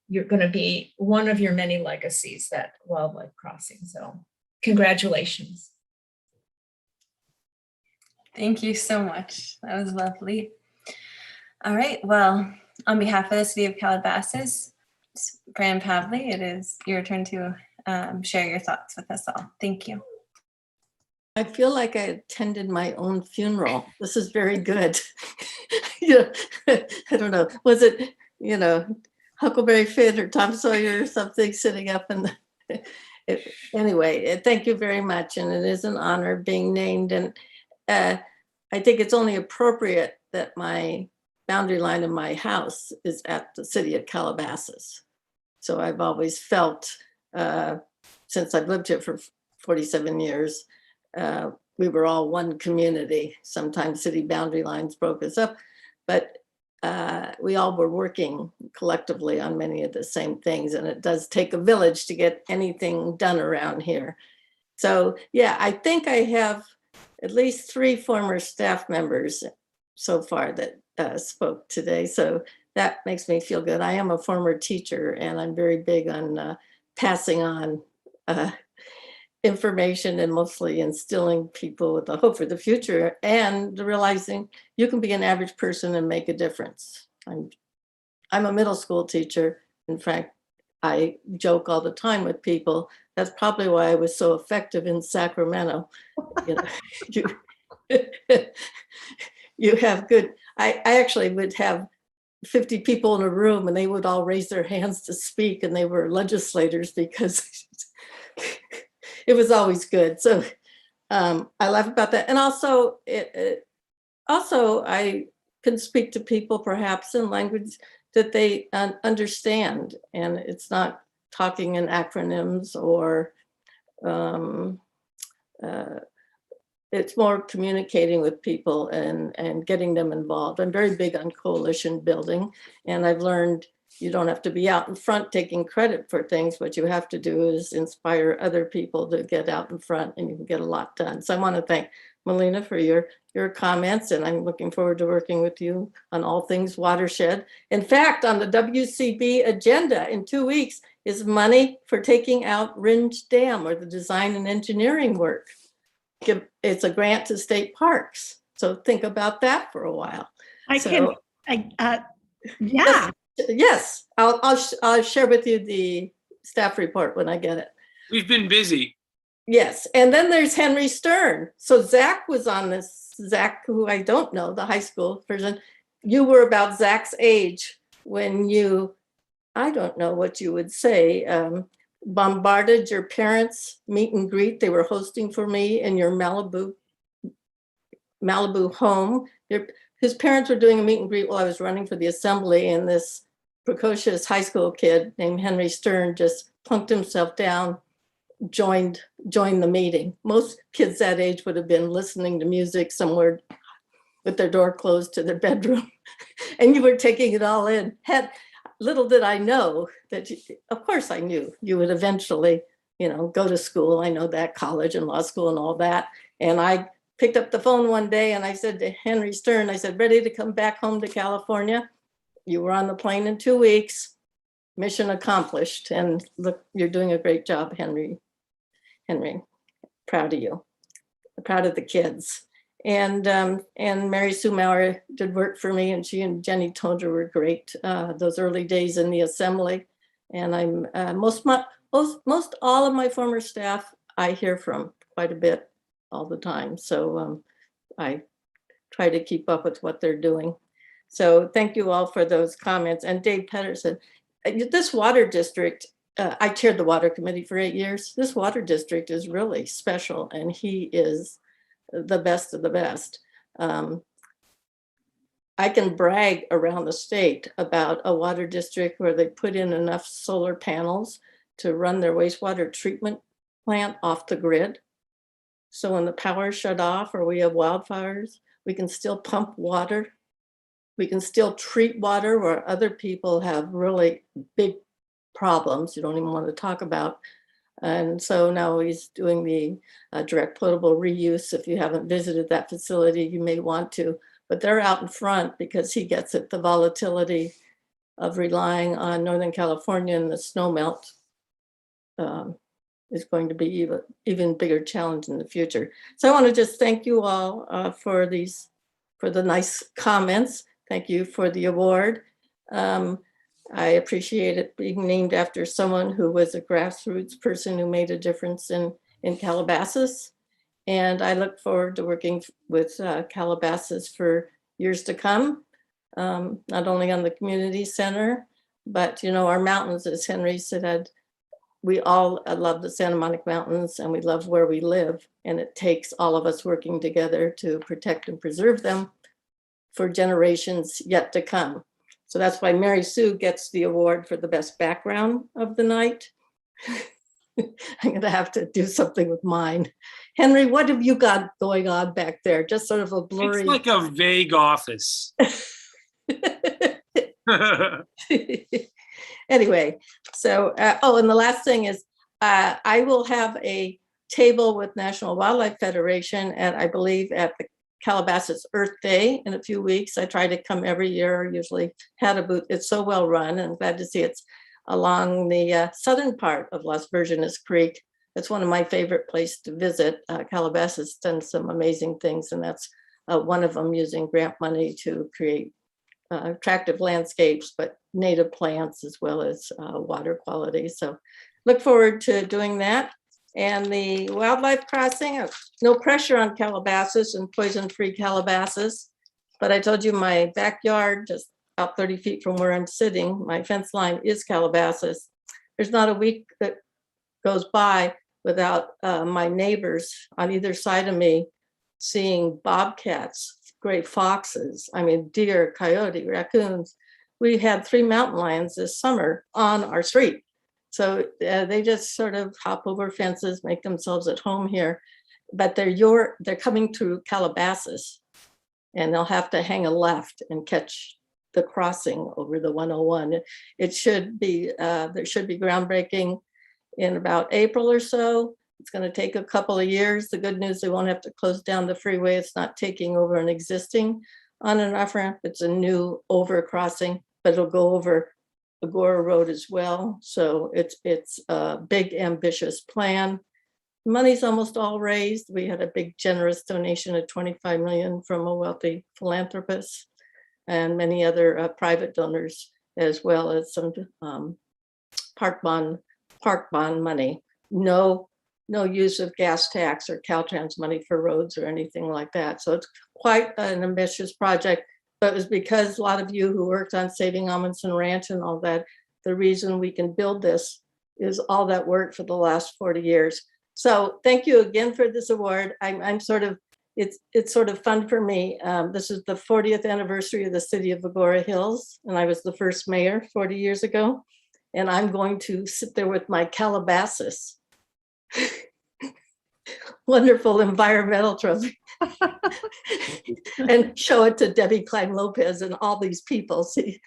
you're going to be one of your many legacies, that wildlife crossing. So congratulations. Thank you so much. That was lovely. All right. Well, on behalf of the City of Calabasas, Fran Pavley, it is your turn to share your thoughts with us all. Thank you. I feel like I attended my own funeral. This is very good. I don't know. Was it, Huckleberry Finn or Tom Sawyer or something sitting up in Anyway, thank you very much. And it is an honor being named. And I think it's only appropriate that my boundary line of my house is at the City of Calabasas. So I've always felt, since I've lived here for 47 years, we were all one community. Sometimes city boundary lines broke us up, but we all were working collectively on many of the same things. And it does take a village to get anything done around here. So yeah, I think I have at least 3 former staff members so far that spoke today. So that makes me feel good. I am a former teacher and I'm very big on passing on information and mostly instilling people with a hope for the future and realizing you can be an average person and make a difference. I'm a middle school teacher. In fact, I joke all the time with people. That's probably why I was so effective in Sacramento. You know, you have good, I actually would have 50 people in a room and they would all raise their hands to speak and they were legislators because it was always good. So I laugh about that. And also, also I can speak to people perhaps in language that they understand. And it's not talking in acronyms or it's more communicating with people and getting them involved. I'm very big on coalition building. And I've learned you don't have to be out in front taking credit for things. What you have to do is inspire other people to get out in front and you can get a lot done. So I want to thank Melina for your comments, and I'm looking forward to working with you on all things watershed. In fact, on the WCB agenda in 2 weeks is money for taking out Ringe Dam or the design and engineering work. It's a grant to state parks. So think about that for a while. Yeah. Yes, I'll share with you the staff report when I get it. We've been busy. Yes, and then there's Henry Stern. So Zach was on this. Zach, who I don't know, the high school person. You were about Zach's age when you, I don't know what you would say, bombarded your parents' meet and greet they were hosting for me in your Malibu home. His parents were doing a meet and greet while I was running for the assembly, and this precocious high school kid named Henry Stern just plunked himself down, joined the meeting. Most kids that age would have been listening to music somewhere with their door closed to their bedroom, and you were taking it all in. Little did I know that, of course I knew you would eventually, go to school. I know that, college and law school and all that. And I picked up the phone one day and I said to Henry Stern, I said, ready to come back home to California? You were on the plane in 2 weeks, mission accomplished. And look, you're doing a great job, Henry. Proud of you, proud of the kids. And Mary Sue Maurer did work for me, and she and Jenny Toner were great those early days in the assembly. And I'm most all of my former staff I hear from quite a bit all the time. So I try to keep up with what they're doing. So thank you all for those comments. And Dave Pedersen, this water district, I chaired the water committee for 8 years. This water district is really special, and he is the best of the best. I can brag around the state about a water district where they put in enough solar panels to run their wastewater treatment plant off the grid. So when the power is shut off or we have wildfires, we can still pump water. We can still treat water where other people have really big problems you don't even want to talk about. And so now he's doing the direct potable reuse. If you haven't visited that facility, you may want to, but they're out in front because he gets it. The volatility of relying on Northern California and the snow melt is going to be even bigger challenge in the future. So I want to just thank you all for the nice comments. Thank you for the award. I appreciate it being named after someone who was a grassroots person who made a difference in Calabasas. And I look forward to working with Calabasas for years to come, not only on the community center, but our mountains, as Henry said, we all love the Santa Monica Mountains and we love where we live. And it takes all of us working together to protect and preserve them for generations yet to come. So that's why Mary Sue gets the award for the best background of the night. I'm going to have to do something with mine. Henry, what have you got going on back there? Just sort of a blurry. It's like a vague office. Anyway, so, and the last thing is I will have a table with National Wildlife Federation and I believe at the Calabasas Earth Day in a few weeks. I try to come every year, usually had a booth. It's so well run and glad to see it's along the southern part of Las Virgenes Creek. It's one of my favorite places to visit. Calabasas done some amazing things and that's one of them, using grant money to create attractive landscapes, but native plants as well as water quality. So look forward to doing that. And the wildlife crossing, no pressure on Calabasas and poison-free Calabasas. But I told you my backyard, just about 30 feet from where I'm sitting, my fence line is Calabasas. There's not a week that goes by without my neighbors on either side of me seeing bobcats, gray foxes, I mean, deer, coyote, raccoons. We had 3 mountain lions this summer on our street. So they just sort of hop over fences, make themselves at home here, but they're coming to Calabasas and they'll have to hang a left and catch the crossing over the 101. It should be, there should be groundbreaking in about April or so. It's going to take a couple of years. The good news, they won't have to close down the freeway. It's not taking over an existing on and off ramp. It's a new overcrossing, but it'll go over Agora Road as well. So it's a big, ambitious plan. Money's almost all raised. We had a big, generous donation of $25 million from a wealthy philanthropist and many other private donors, as well as some park bond money. No use of gas tax or Caltrans money for roads or anything like that. So it's quite an ambitious project. But it was because a lot of you who worked on saving Amundsen Ranch and all that, the reason we can build this is all that work for the last 40 years. So thank you again for this award. I'm sort of, it's sort of fun for me. This is the 40th anniversary of the city of Agora Hills, and I was the first mayor 40 years ago. And I'm going to sit there with my Calabasas wonderful environmental trophy and show it to Debbie Klein Lopez and all these people. See,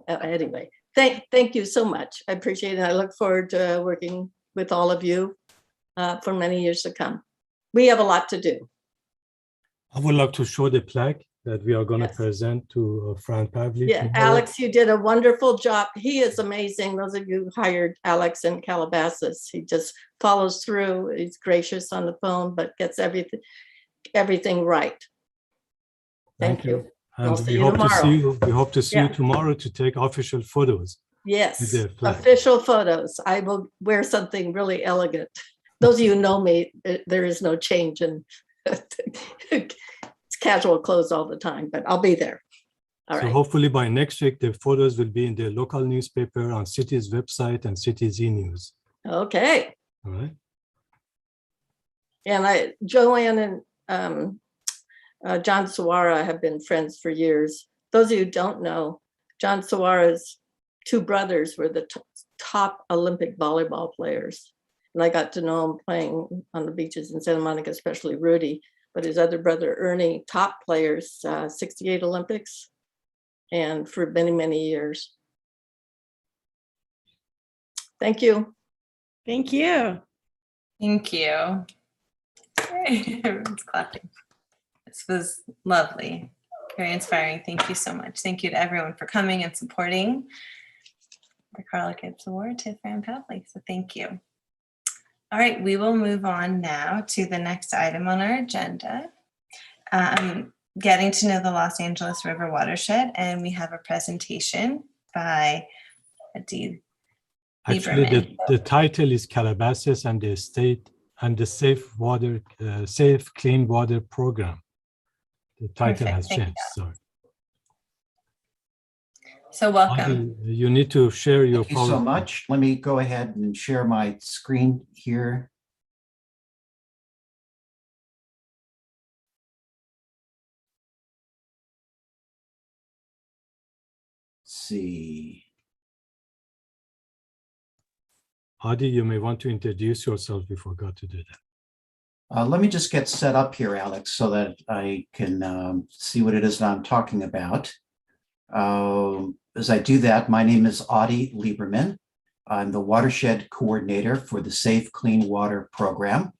anyway, thank you so much. I appreciate it. I look forward to working with all of you for many years to come. We have a lot to do. I would like to show the plaque that we are going to present to Fran Pavlik. Yeah, Alex, you did a wonderful job. He is amazing. Those of you who hired Alex in Calabasas, he just follows through. He's gracious on the phone, but gets everything right. Thank you. And we hope to see you tomorrow to take official photos. Yes, official photos. I will wear something really elegant. Those of you who know me, there is no change in casual clothes all the time, but I'll be there. All right. Hopefully by next week, the photos will be in the local newspaper, on City's website and City's e-news. Okay. All right. And Joanne and John Sawara have been friends for years. Those of you who don't know, John Sawara's 2 brothers were the top Olympic volleyball players. And I got to know him playing on the beaches in Santa Monica, especially Rudy. But his other brother, Ernie, top players, 68 Olympics, and for many, many years. Thank you. Thank you. Thank you. Everyone's clapping. This was lovely, very inspiring. Thank you so much. Thank you to everyone for coming and supporting the Carla Gibbs Award to Fran Pavlik. So thank you. All right, we will move on now to the next item on our agenda, getting to know the Los Angeles River watershed, and we have a presentation by Adib. Actually, the title is Calabasas and the State and the Safe Clean Water Program. The title has changed. Sorry. So welcome. You need to share your Thank you so much. Let me go ahead and share my screen here. Let's see. Adi, you may want to introduce yourself. We forgot to do that. Let me just get set up here, Alex, so that I can see what it is that I'm talking about. As I do that, my name is Adi Lieberman. I'm the watershed coordinator for the Safe Clean Water program.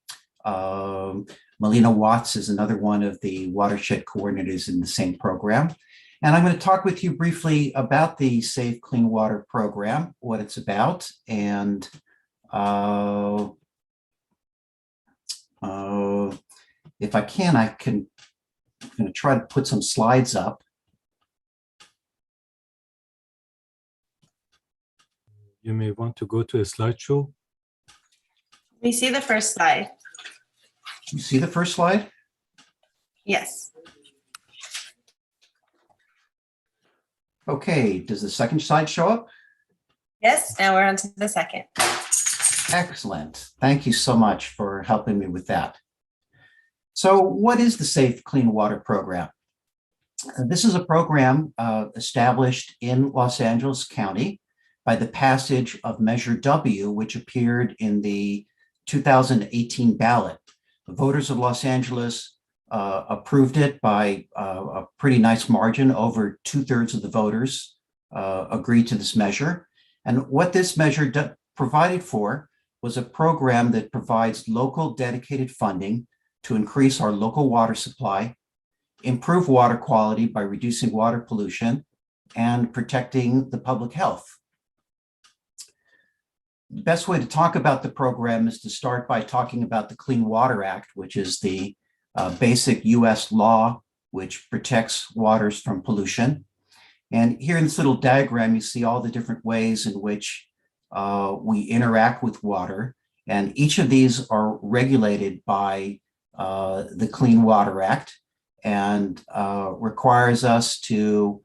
Melina Watts is another one of the watershed coordinators in the same program. And I'm going to talk with you briefly about the Safe Clean Water program, what it's about, and if I can, I'm going to try to put some slides up. You may want to go to a slideshow. We see the first slide. You see the first slide? Yes. Okay, does the second slide show up? Yes, now we're on to the second. Excellent. Thank you so much for helping me with that. So what is the Safe Clean Water program? This is a program established in Los Angeles County by the passage of Measure W, which appeared in the 2018 ballot. The voters of Los Angeles approved it by a pretty nice margin. Over 2/3 of the voters agreed to this measure. And what this measure provided for was a program that provides local dedicated funding to increase our local water supply, improve water quality by reducing water pollution, and protecting the public health. The best way to talk about the program is to start by talking about the Clean Water Act, which is the basic US law which protects waters from pollution. And here in this little diagram, you see all the different ways in which we interact with water. And each of these are regulated by the Clean Water Act and requires us to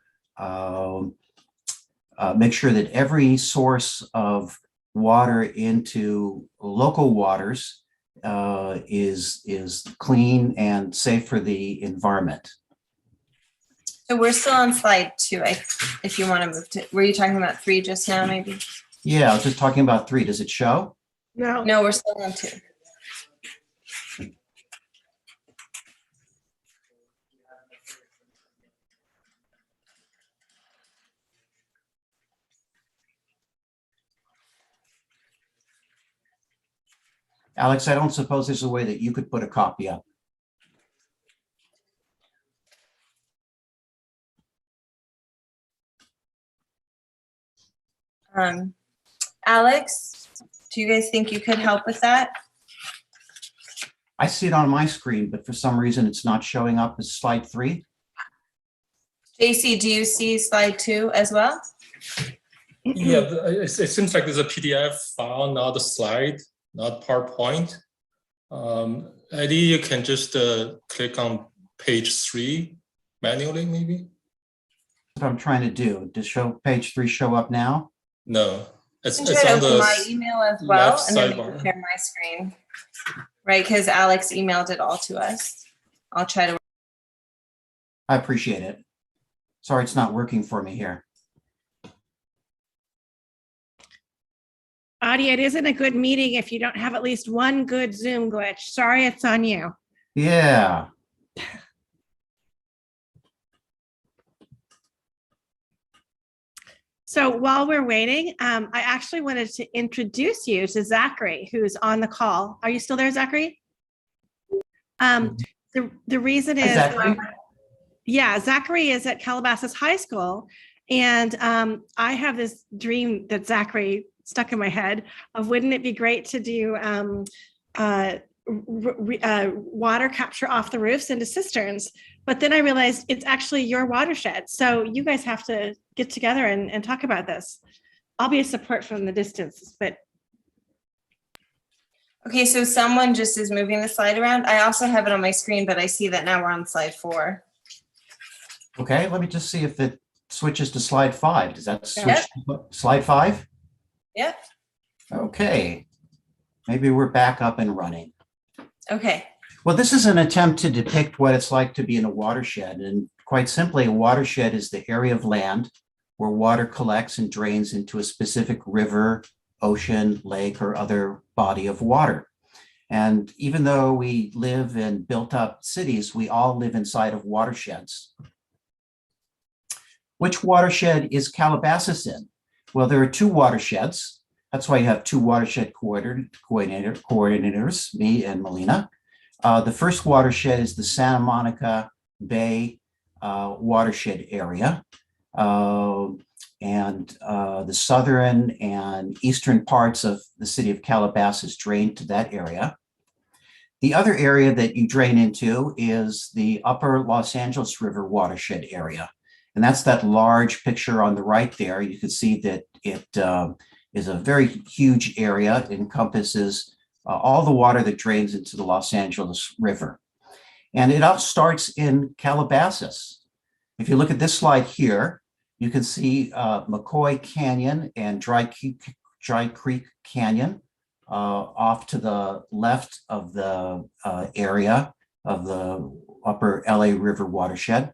make sure that every source of water into local waters is clean and safe for the environment. So we're still on slide 2. If you want to move to, were you talking about 3 just now, maybe? Yeah, I was just talking about 3. Does it show? No. No, we're still on 2. Alex, I don't suppose there's a way that you could put a copy up. Alex, do you guys think you could help with that? I see it on my screen, but for some reason it's not showing up as slide 3. JC, do you see slide 2 as well? Yeah, it seems like there's a PDF file, not a slide, not PowerPoint. Eddie, you can just click on page 3 manually, maybe? What I'm trying to do. Does page 3 show up now? No, it's You can on open the my email as well, left and then we sidebar. can share my screen. Right, because Alex emailed it all to us. I'll try to. I appreciate it. Sorry, it's not working for me here. Adi, it isn't a good meeting if you don't have at least one good Zoom glitch. Sorry, it's on you. Yeah. So while we're waiting, I actually wanted to introduce you to Zachary, who's on the call. Are you still there, Zachary? The reason is, Zachary. Yeah, Zachary is at Calabasas High School, and I have this dream that Zachary stuck in my head of wouldn't it be great to do water capture off the roofs into cisterns. But then I realized it's actually your watershed. So you guys have to get together and talk about this. I'll be a support from the distance, but. Okay, so someone just is moving the slide around. I also have it on my screen, but I see that now we're on slide 4. Okay, let me just see if it switch us to slide 5. Does that switch Yep. to slide 5? Yep. Okay. Maybe we're back up and running. Okay. Well, this is an attempt to depict what it's like to be in a watershed. And quite simply, a watershed is the area of land where water collects and drains into a specific river, ocean, lake, or other body of water. And even though we live in built up cities, we all live inside of watersheds. Which watershed is Calabasas in? Well, there are 2 watersheds. That's why you have 2 watershed coordinators, me and Melina. The first watershed is the Santa Monica Bay watershed area. The southern and eastern parts of the city of Calabasas drain to that area. The other area that you drain into is the upper Los Angeles River watershed area. And that's that large picture on the right there. You can see that it is a very huge area. It encompasses all the water that drains into the Los Angeles River. And it all starts in Calabasas. If you look at this slide here, you can see McCoy Canyon and Dry Creek Canyon off to the left of the area of the upper LA River watershed.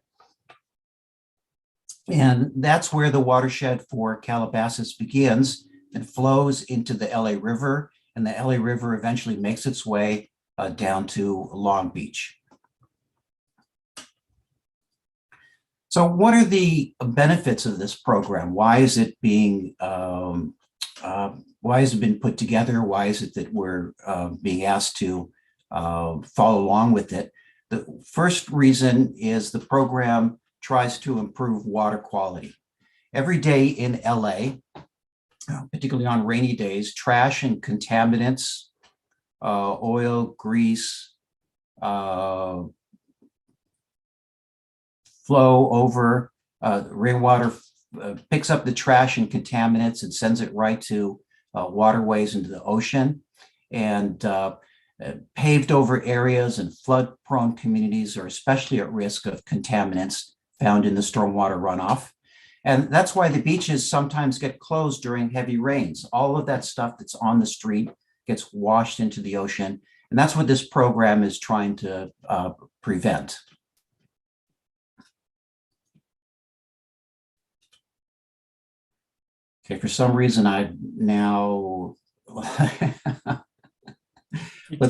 And that's where the watershed for Calabasas begins and flows into the LA River, and the LA River eventually makes its way down to Long Beach. So what are the benefits of this program? Why is it being, why has it been put together? Why is it that we're being asked to follow along with it? The first reason is the program tries to improve water quality. Every day in LA, particularly on rainy days, trash and contaminants, oil, grease, flow over. Rainwater picks up the trash and contaminants and sends it right to waterways into the ocean. And paved over areas and flood prone communities are especially at risk of contaminants found in the stormwater runoff. And that's why the beaches sometimes get closed during heavy rains. All of that stuff that's on the street gets washed into the ocean. And that's what this program is trying to prevent. Okay, for some reason I now, let's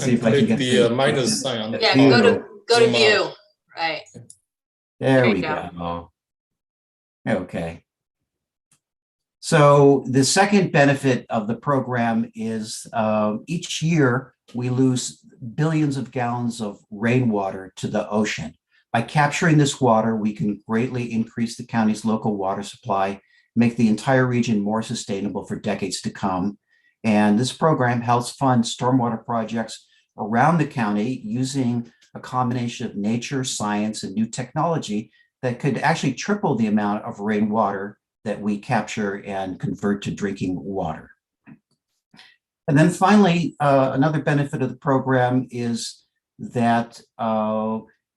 see if I can get the minus sign on the Yeah, top. go to view, right. There we go. Okay. So the second benefit of the program is each year we lose billions of gallons of rainwater to the ocean. By capturing this water, we can greatly increase the county's local water supply, make the entire region more sustainable for decades to come. And this program helps fund stormwater projects around the county using a combination of nature, science, and new technology that could actually triple the amount of rainwater that we capture and convert to drinking water. And then finally, another benefit of the program is that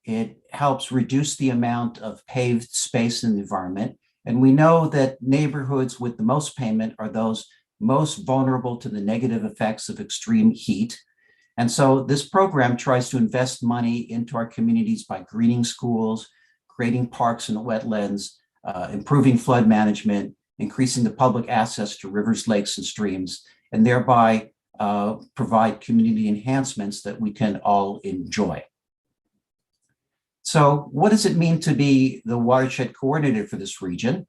it helps reduce the amount of paved space in the environment. And we know that neighborhoods with the most pavement are those most vulnerable to the negative effects of extreme heat. And so this program tries to invest money into our communities by greening schools, creating parks and wetlands, improving flood management, increasing the public access to rivers, lakes, and streams, and thereby provide community enhancements that we can all enjoy. So what does it mean to be the watershed coordinator for this region?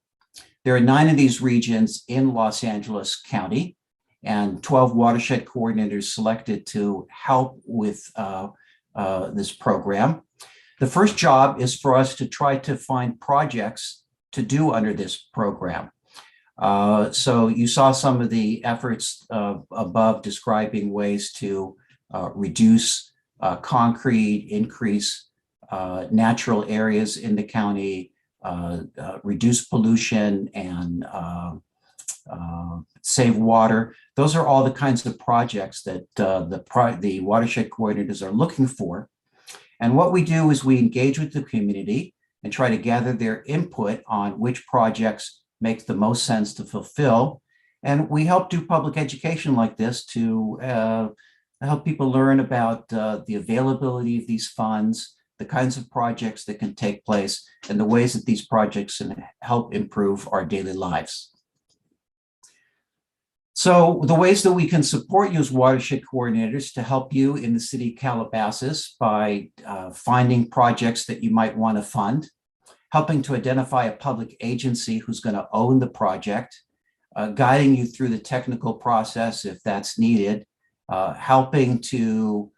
There are 9 of these regions in Los Angeles County and 12 watershed coordinators selected to help with this program. The first job is for us to try to find projects to do under this program. So you saw some of the efforts above describing ways to reduce concrete, increase natural areas in the county, reduce pollution, and save water. Those are all the kinds of projects that the watershed coordinators are looking for. And what we do is we engage with the community. and try to gather their input on which projects make the most sense to fulfill. And we help do public education like this to help people learn about the availability of these funds, the kinds of projects that can take place, and the ways that these projects can help improve our daily lives. So the ways that we can support you as watershed coordinators to help you in the city of Calabasas by finding projects that you might want to fund, helping to identify a public agency who's going to own the project, guiding you through the technical process if that's needed, helping to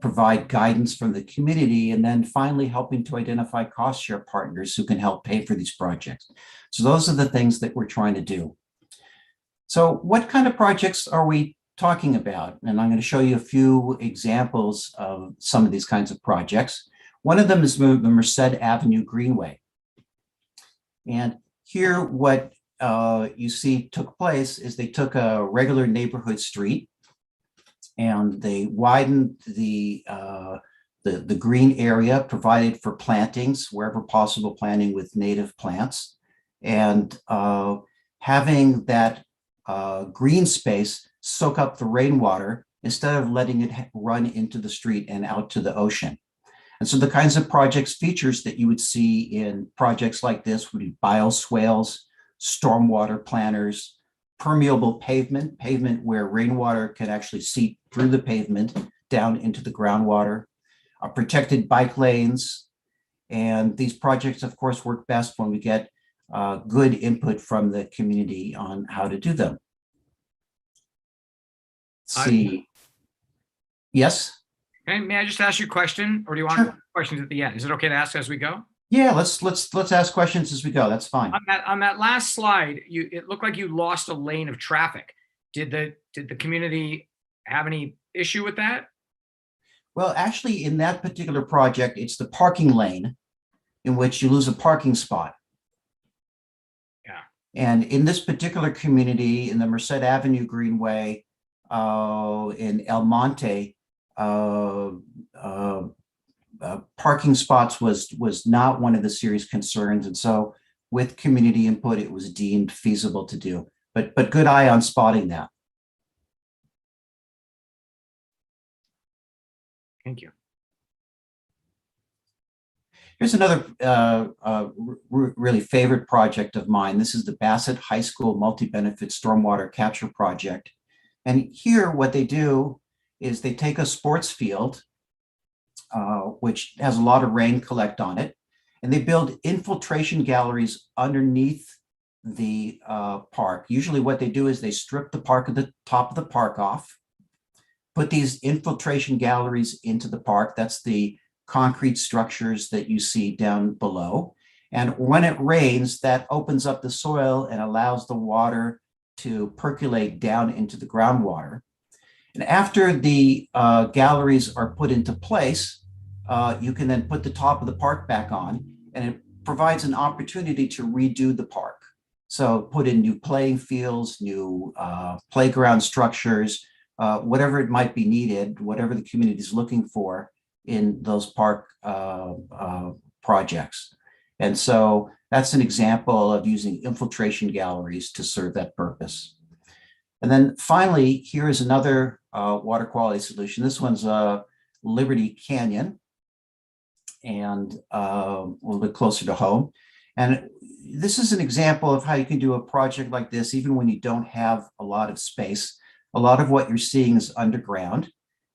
provide guidance from the community, and then finally helping to identify cost share partners who can help pay for these projects. So those are the things that we're trying to do. So what kind of projects are we talking about? And I'm going to show you a few examples of some of these kinds of projects. One of them is the Merced Avenue Greenway. And here what you see took place is they took a regular neighborhood street and they widened the green area, provided for plantings, wherever possible, planting with native plants, and having that green space soak up the rainwater instead of letting it run into the street and out to the ocean. And so the kinds of projects, features that you would see in projects like this would be bioswales, stormwater planters, permeable pavement where rainwater can actually seep through the pavement down into the groundwater, protected bike lanes. And these projects, of course, work best when we get good input from the community on how to do them. Let's see. Yes? Okay, may I just ask you a question, or do you want questions at the end? Is it okay to ask as we go? Yeah, let's ask questions as we go. That's fine. On that last slide, it looked like you lost a lane of traffic. Did the community have any issue with that? Well, actually, in that particular project, it's the parking lane in which you lose a parking spot. Yeah. And in this particular community, in the Merced Avenue Greenway, in El Monte, parking spots was not one of the serious concerns. And so with community input, it was deemed feasible to do. But good eye on spotting that. Thank you. Here's another really favorite project of mine. This is the Bassett High School Multi-Benefit Stormwater Capture Project. And here what they do is they take a sports field, which has a lot of rain collect on it, and they build infiltration galleries underneath the park. Usually what they do is they strip the park at the top of the park off, put these infiltration galleries into the park. That's the concrete structures that you see down below. And when it rains, that opens up the soil and allows the water to percolate down into the groundwater. And after the galleries are put into place, you can then put the top of the park back on, and it provides an opportunity to redo the park. So put in new playing fields, new playground structures, whatever it might be needed, whatever the community is looking for in those park projects. And so that's an example of using infiltration galleries to serve that purpose. And then finally, here is another water quality solution. This one's Liberty Canyon, and a little bit closer to home. And this is an example of how you can do a project like this, even when you don't have a lot of space. A lot of what you're seeing is underground.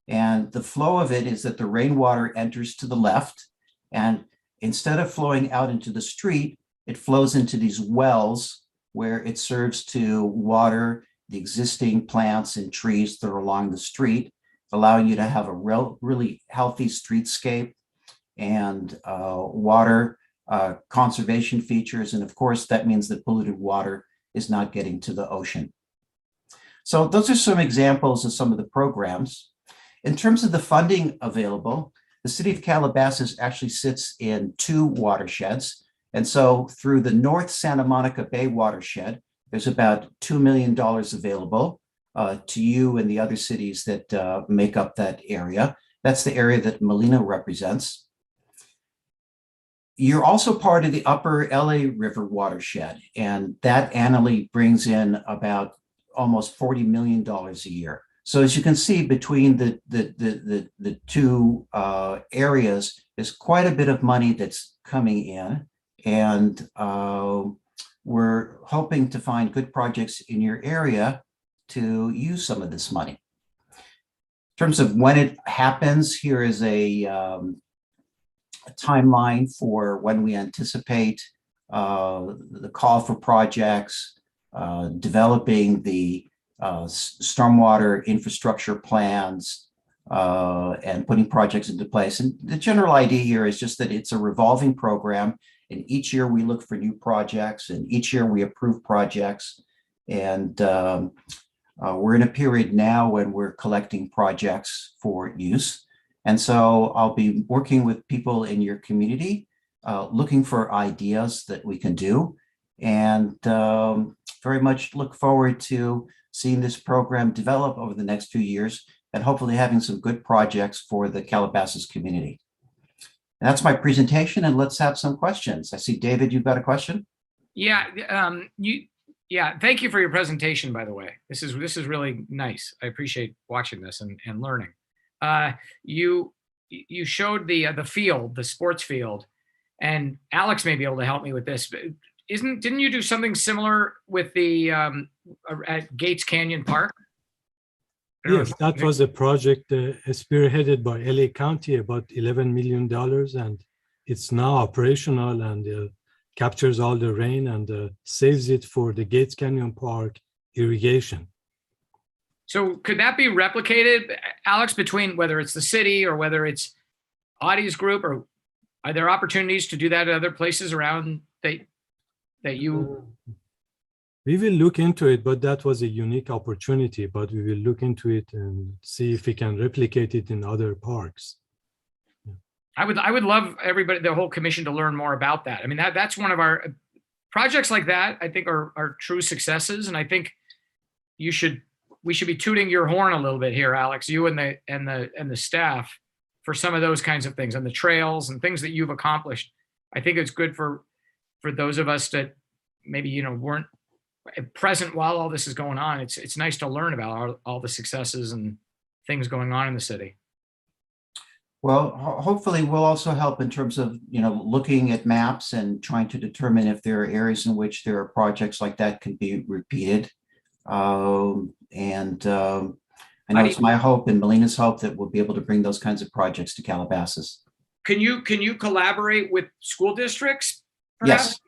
And the flow of it is that the rainwater enters to the left, and instead of flowing out into the street, it flows into these wells where it serves to water the existing plants and trees that are along the street, allowing you to have a really healthy streetscape and water conservation features. And of course, that means that polluted water is not getting to the ocean. So those are some examples of some of the programs. In terms of the funding available, the City of Calabasas actually sits in 2 watersheds. And so through the North Santa Monica Bay watershed, there's about $2 million available to you and the other cities that make up that area. That's the area that Molina represents. You're also part of the upper LA River watershed, and that annually brings in about almost $40 million a year. So as you can see, between the two areas, there's quite a bit of money that's coming in, and we're hoping to find good projects in your area to use some of this money. In terms of when it happens, here is a timeline for when we anticipate the call for projects, developing the stormwater infrastructure plans, and putting projects into place. And the general idea here is just that it's a revolving program, and each year we look for new projects, and each year we approve projects. And we're in a period now when we're collecting projects for use. And so I'll be working with people in your community, looking for ideas that we can do, and very much look forward to seeing this program develop over the next few years, and hopefully having some good projects for the Calabasas community. And that's my presentation, and let's have some questions. I see, David, you've got a question? Yeah, thank you for your presentation, by the way. This is really nice. I appreciate watching this and learning. You showed the field, the sports field, and Alex may be able to help me with this. But didn't you do something similar with the at Gates Canyon Park? Yes, that was a project spearheaded by LA County, about $11 million, and it's now operational and captures all the rain and saves it for the Gates Canyon Park irrigation. So could that be replicated, Alex, between whether it's the city or whether it's Audie's group, or are there opportunities to do that at other places around that you? We will look into it, but that was a unique opportunity, but we will look into it and see if we can replicate it in other parks. I would love everybody, the whole commission, to learn more about that. I mean, that's one of our projects like that, I think are true successes. And I think we should be tooting your horn a little bit here, Alex, you and the staff, for some of those kinds of things, and the trails and things that you've accomplished. I think it's good for those of us that maybe, weren't present while all this is going on. It's nice to learn about all the successes and things going on in the city. Well, hopefully we'll also help in terms of, looking at maps and trying to determine if there are areas in which there are projects like that can be repeated. I know it's my hope and Melina's hope that we'll be able to bring those kinds of projects to Calabasas. Can you collaborate with school districts, perhaps?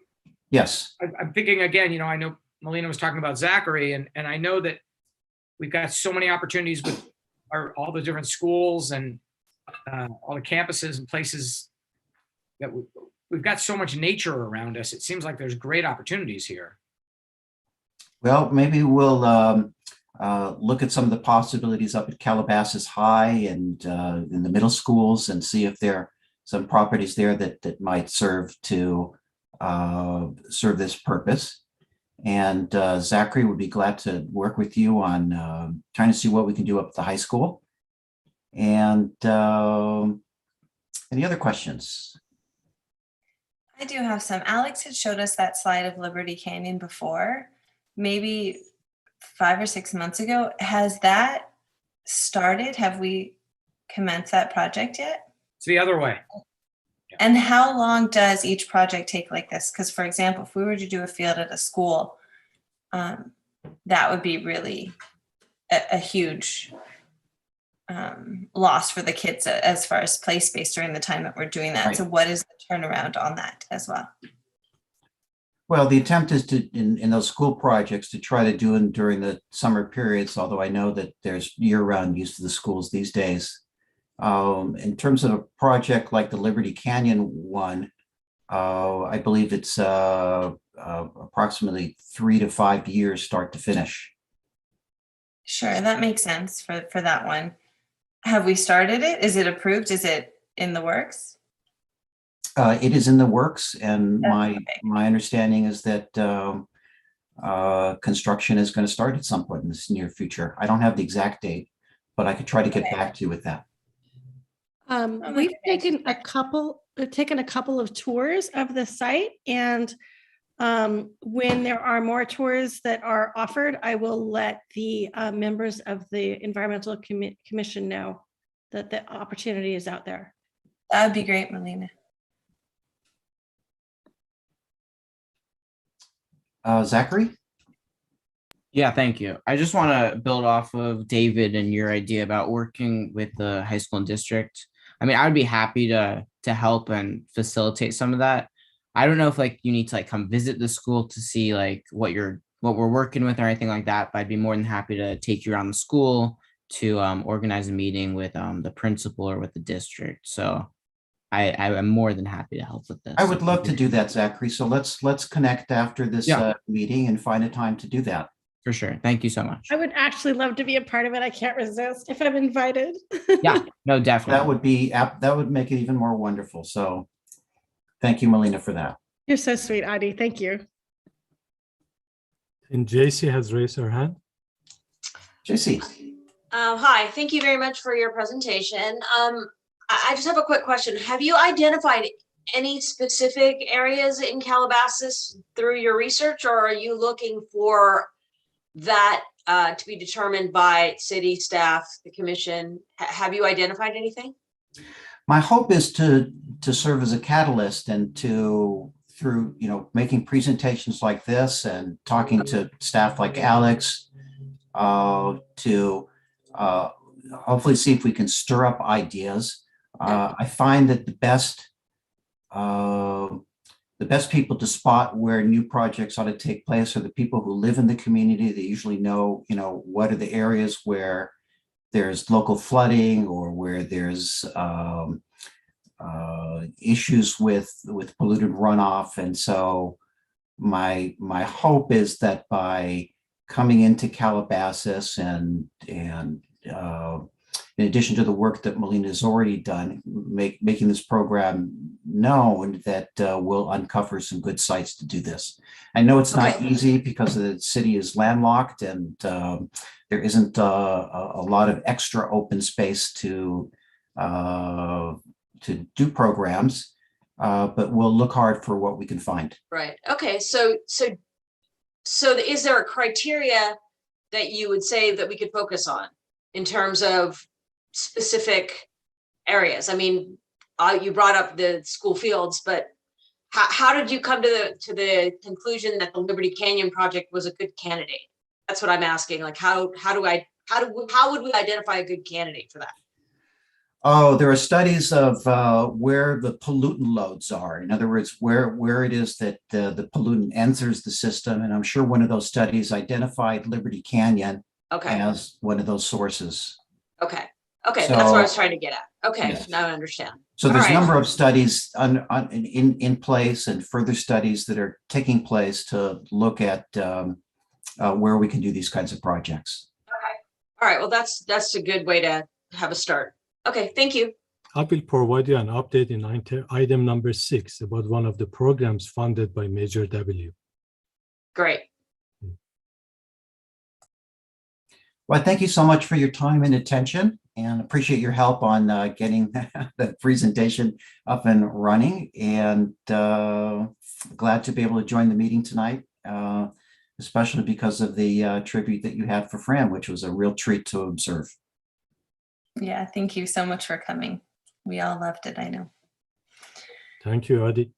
Yes. I'm thinking again, I know Melina was talking about Zachary, and I know that we've got so many opportunities with all the different schools and all the campuses and places that we've got so much nature around us. It seems like there's great opportunities here. Well, maybe we'll look at some of the possibilities up at Calabasas High and in the middle schools, and see if there are some properties there that might serve this purpose. And Zachary would be glad to work with you on trying to see what we can do up at the high school. And any other questions? I do have some. Alex had showed us that slide of Liberty Canyon before, maybe 5 or 6 months ago. Has that started? Have we commenced that project yet? It's the other way. And how long does each project take like this? Because, for example, if we were to do a field at a school, that would be really a huge loss for the kids as far as play space during the time that we're doing that. Right. So what is the turnaround on that as well? Well, the attempt is to, in those school projects, to try to do them during the summer periods, although I know that there's year-round use of the schools these days. In terms of a project like the Liberty Canyon one, I believe it's approximately 3 to 5 years start to finish. Sure, that makes sense for that one. Have we started it? Is it approved? Is it in the works? It is in the works, and my understanding is that construction is going to start at some point in this near future. I don't have the exact date, but I could try to get back to you with that. We've taken a couple of tours of the site, and when there are more tours that are offered, I will let the members of the Environmental Commission know that the opportunity is out there. That would be great, Melina. Zachary? Yeah, thank you. I just want to build off of David and your idea about working with the high school and district. I mean, I would be happy to help and facilitate some of that. I don't know if like you need to like come visit the school to see like what we're working with or anything like that, but I'd be more than happy to take you around the school to organize a meeting with the principal or with the district. So I am more than happy to help with this. I would love to do that, Zachary. So let's connect after this meeting and find a time to do that. For sure. Thank you so much. I would actually love to be a part of it. I can't resist if I'm invited. Yeah, no, definitely. That would make it even more wonderful. So thank you, Melina, for that. You're so sweet, Adi. Thank you. And JC has raised her hand. JC. Hi, thank you very much for your presentation. I just have a quick question. Have you identified any specific areas in Calabasas through your research, or are you looking for that to be determined by city staff, the commission? Have you identified anything? My hope is to serve as a catalyst and through making presentations like this and talking to staff like Alex to hopefully see if we can stir up ideas. I find that the best people to spot where new projects ought to take place are the people who live in the community. They usually know, what are the areas where there's local flooding or where there's issues with polluted runoff. And so my hope is that by coming into Calabasas and in addition to the work that Melina has already done, making this program known, that we'll uncover some good sites to do this. I know it's not easy because the city is landlocked and there isn't a lot of extra open space to do programs, but we'll look hard for what we can find. Right. Okay. So is there a criteria that you would say that we could focus on in terms of specific areas? I mean, you brought up the school fields, but how did you come to the conclusion that the Liberty Canyon project was a good candidate? That's what I'm asking. Like, how would we identify a good candidate for that? Oh, there are studies of where the pollutant loads are. In other words, where it is that the pollutant enters the system. And I'm sure one of those studies identified Liberty Canyon as one of those sources. Okay. Okay. So, that's what I was trying to get at. Okay. Yes. Now I understand. So there's a number of studies in place and further studies that are taking place to look at where we can do these kinds of projects. Okay. All right. Well, that's a good way to have a start. Okay, thank you. I will provide you an update in item number 6 about one of the programs funded by Major W. Great. Well, thank you so much for your time and attention, and appreciate your help on getting the presentation up and running, and glad to be able to join the meeting tonight, especially because of the tribute that you had for Fran, which was a real treat to observe. Yeah, thank you so much for coming. We all loved it, I know. Thank you, Adi.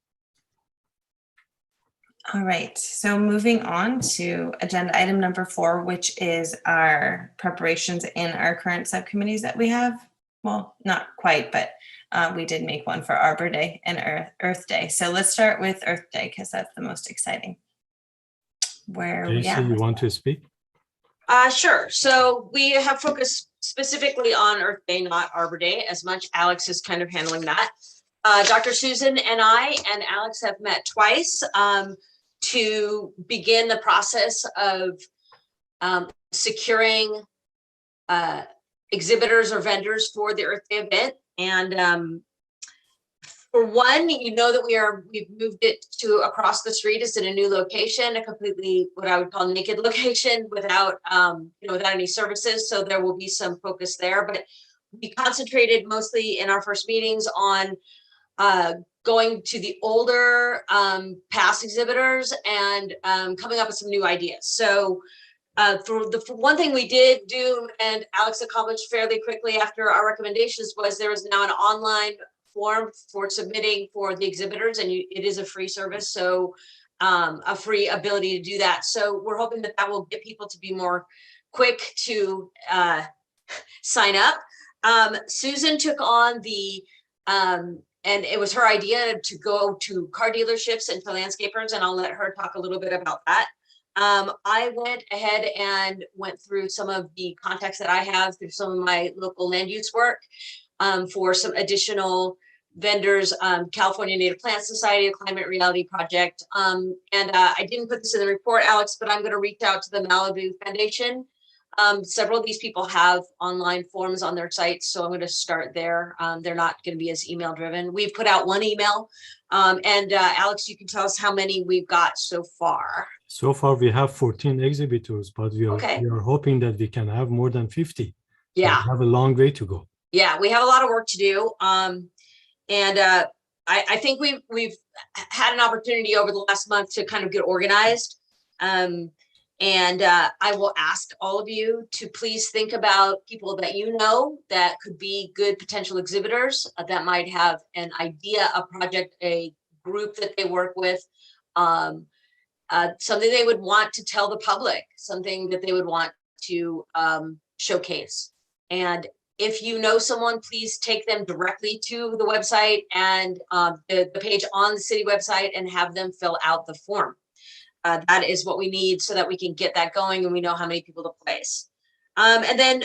All right, so moving on to agenda item number 4, which is our preparations in our current subcommittees that we have. Well, not quite, but we did make one for Arbor Day and Earth Day. So let's start with Earth Day because that's the most exciting. Where are we at? You want to speak? Sure. So we have focused specifically on Earth Day, not Arbor Day, as much. Alex is kind of handling that. Dr. Susan and I and Alex have met twice to begin the process of securing exhibitors or vendors for the Earth Day event. And for one, you know that we've moved it to across the street. It's in a new location, a completely what I would call naked location without without any services. So there will be some focus there. But we concentrated mostly in our first meetings on going to the older past exhibitors and coming up with some new ideas. So for one thing we did do, and Alex accomplished fairly quickly after our recommendations, was there is now an online form for submitting for the exhibitors, and it is a free service, so a free ability to do that. So we're hoping that that will get people to be more quick to sign up. Susan took on the and it was her idea to go to car dealerships and to landscapers, and I'll let her talk a little bit about that. I went ahead and went through some of the contacts that I have through some of my local land use work for some additional vendors, California Native Plant Society, a Climate Reality Project. And I didn't put this in the report, Alex, but I'm going to reach out to the Malibu Foundation. Several of these people have online forms on their sites, so I'm going to start there. They're not going to be as email driven. We've put out one email, and Alex, you can tell us how many we've got so far. So far, we have 14 exhibitors, but we are hoping that we can have more than 50. Yeah. So we have a long way to go. Yeah, we have a lot of work to do. I think we've had an opportunity over the last month to kind of get organized. I will ask all of you to please think about people that you know that could be good potential exhibitors that might have an idea, a project, a group that they work with, something they would want to tell the public, something that they would want to showcase. And if you know someone, please take them directly to the website and the page on the city website and have them fill out the form. That is what we need so that we can get that going and we know how many people to place. And then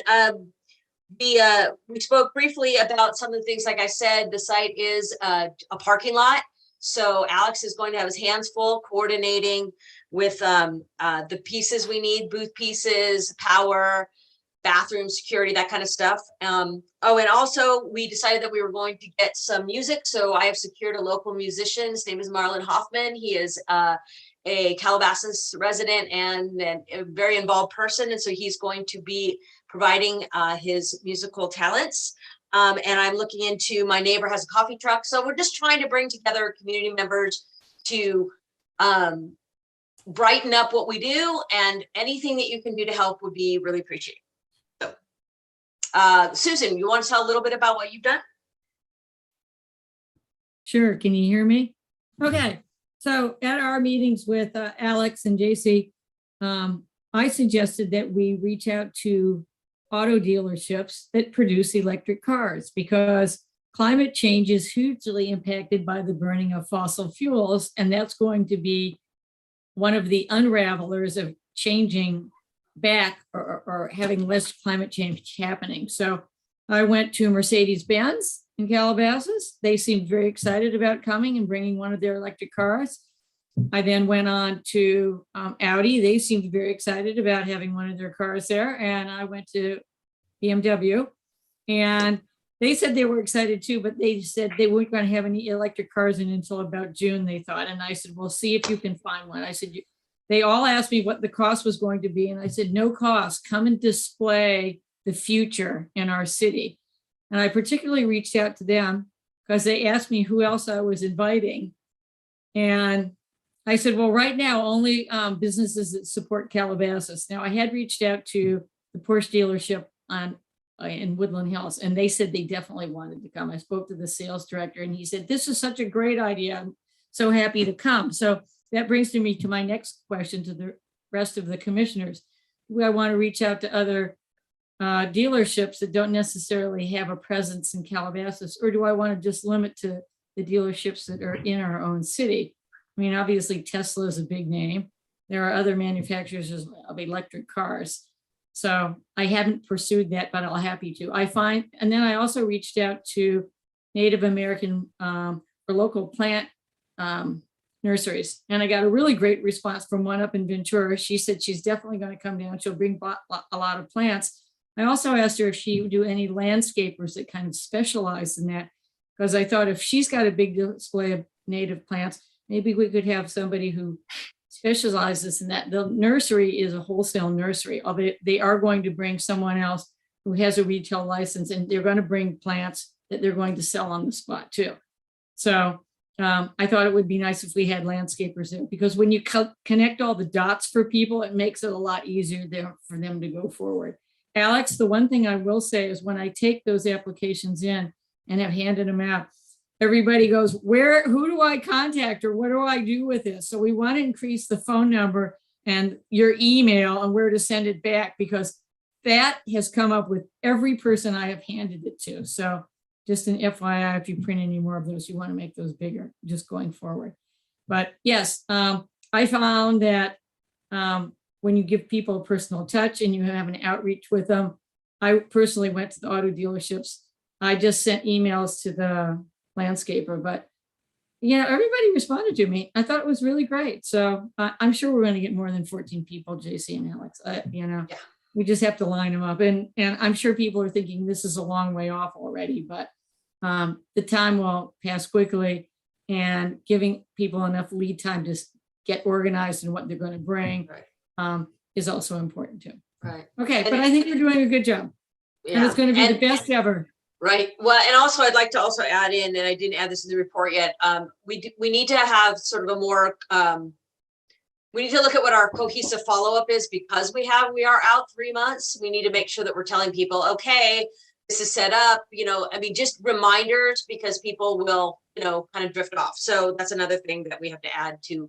we spoke briefly about some of the things. Like I said, the site is a parking lot. So Alex is going to have his hands full coordinating with the pieces we need, booth pieces, power, bathroom security, that kind of stuff. Oh, and also we decided that we were going to get some music. So I have secured a local musician. His name is Marlon Hoffman. He is a Calabasas resident and a very involved person. And so he's going to be providing his musical talents. And I'm looking into, my neighbor has a coffee truck. So we're just trying to bring together community members to brighten up what we do, and anything that you can do to help would be really appreciated. So Susan, you want to tell a little bit about what you've done? Sure. Can you hear me? Okay. So at our meetings with Alex and JC, I suggested that we reach out to auto dealerships that produce electric cars, because climate change is hugely impacted by the burning of fossil fuels. And that's going to be one of the unravelers of changing back or having less climate change happening. So I went to Mercedes-Benz in Calabasas. They seemed very excited about coming and bringing one of their electric cars. I then went on to Audi. They seemed very excited about having one of their cars there. And I went to BMW, and they said they were excited too, but they said they weren't going to have any electric cars in until about June, they thought. And I said, well, see if you can find one. I said, they all asked me what the cost was going to be. And I said, no cost, come and display the future in our city. And I particularly reached out to them because they asked me who else I was inviting. And I said, well, right now, only businesses that support Calabasas. Now, I had reached out to the Porsche dealership in Woodland Hills, and they said they definitely wanted to come. I spoke to the sales director, and he said, this is such a great idea. I'm so happy to come. So that brings me to my next question to the rest of the commissioners. Do I want to reach out to other dealerships that don't necessarily have a presence in Calabasas, or do I want to just limit to the dealerships that are in our own city? I mean, obviously Tesla is a big name. There are other manufacturers of electric cars. So I haven't pursued that, but I'll happy to. And then I also reached out to Native American or local plant nurseries. And I got a really great response from one up in Ventura. She said she's definitely going to come down. She'll bring a lot of plants. I also asked her if she would do any landscapers that kind of specialize in that, because I thought if she's got a big display of native plants, maybe we could have somebody who specializes in that. The nursery is a wholesale nursery, although they are going to bring someone else who has a retail license, and they're going to bring plants that they're going to sell on the spot too. So I thought it would be nice if we had landscapers there, because when you connect all the dots for people, it makes it a lot easier there for them to go forward. Alex, the one thing I will say is when I take those applications in and have handed them out, everybody goes, who do I contact, or what do I do with this? So we want to increase the phone number and your email and where to send it back, because that has come up with every person I have handed it to. So just an FYI, if you print any more of those, you want to make those bigger just going forward. But yes, I found that when you give people a personal touch and you have an outreach with them, I personally went to the auto dealerships. I just sent emails to the landscaper, but yeah, everybody responded to me. I thought it was really great. So I'm sure we're going to get more than 14 people, JC and Alex. We just have to line them up. And I'm sure people are thinking this is a long way off already, but the time will pass quickly, and giving people enough lead time to get organized and what they're going to bring is also important too. Right. Okay, but I think you're doing a good job. Yeah. And it's going to be the best ever. Right. Well, and also I'd like to also add in, and I didn't add this in the report yet, we need to have sort of a more, we need to look at what our cohesive follow-up is, because we are out 3 months. We need to make sure that we're telling people, okay, this is set up, just reminders, because people will, kind of drift off. So that's another thing that we have to add to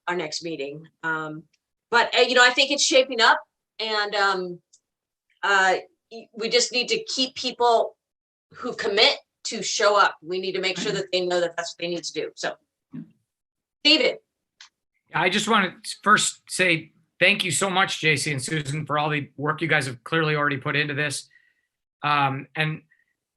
our next meeting. But I think it's shaping up, and we just need to keep people who commit to show up. We need to make sure that they know that that's what they need to do. So, David. I just want to first say thank you so much, JC and Susan, for all the work you guys have clearly already put into this. I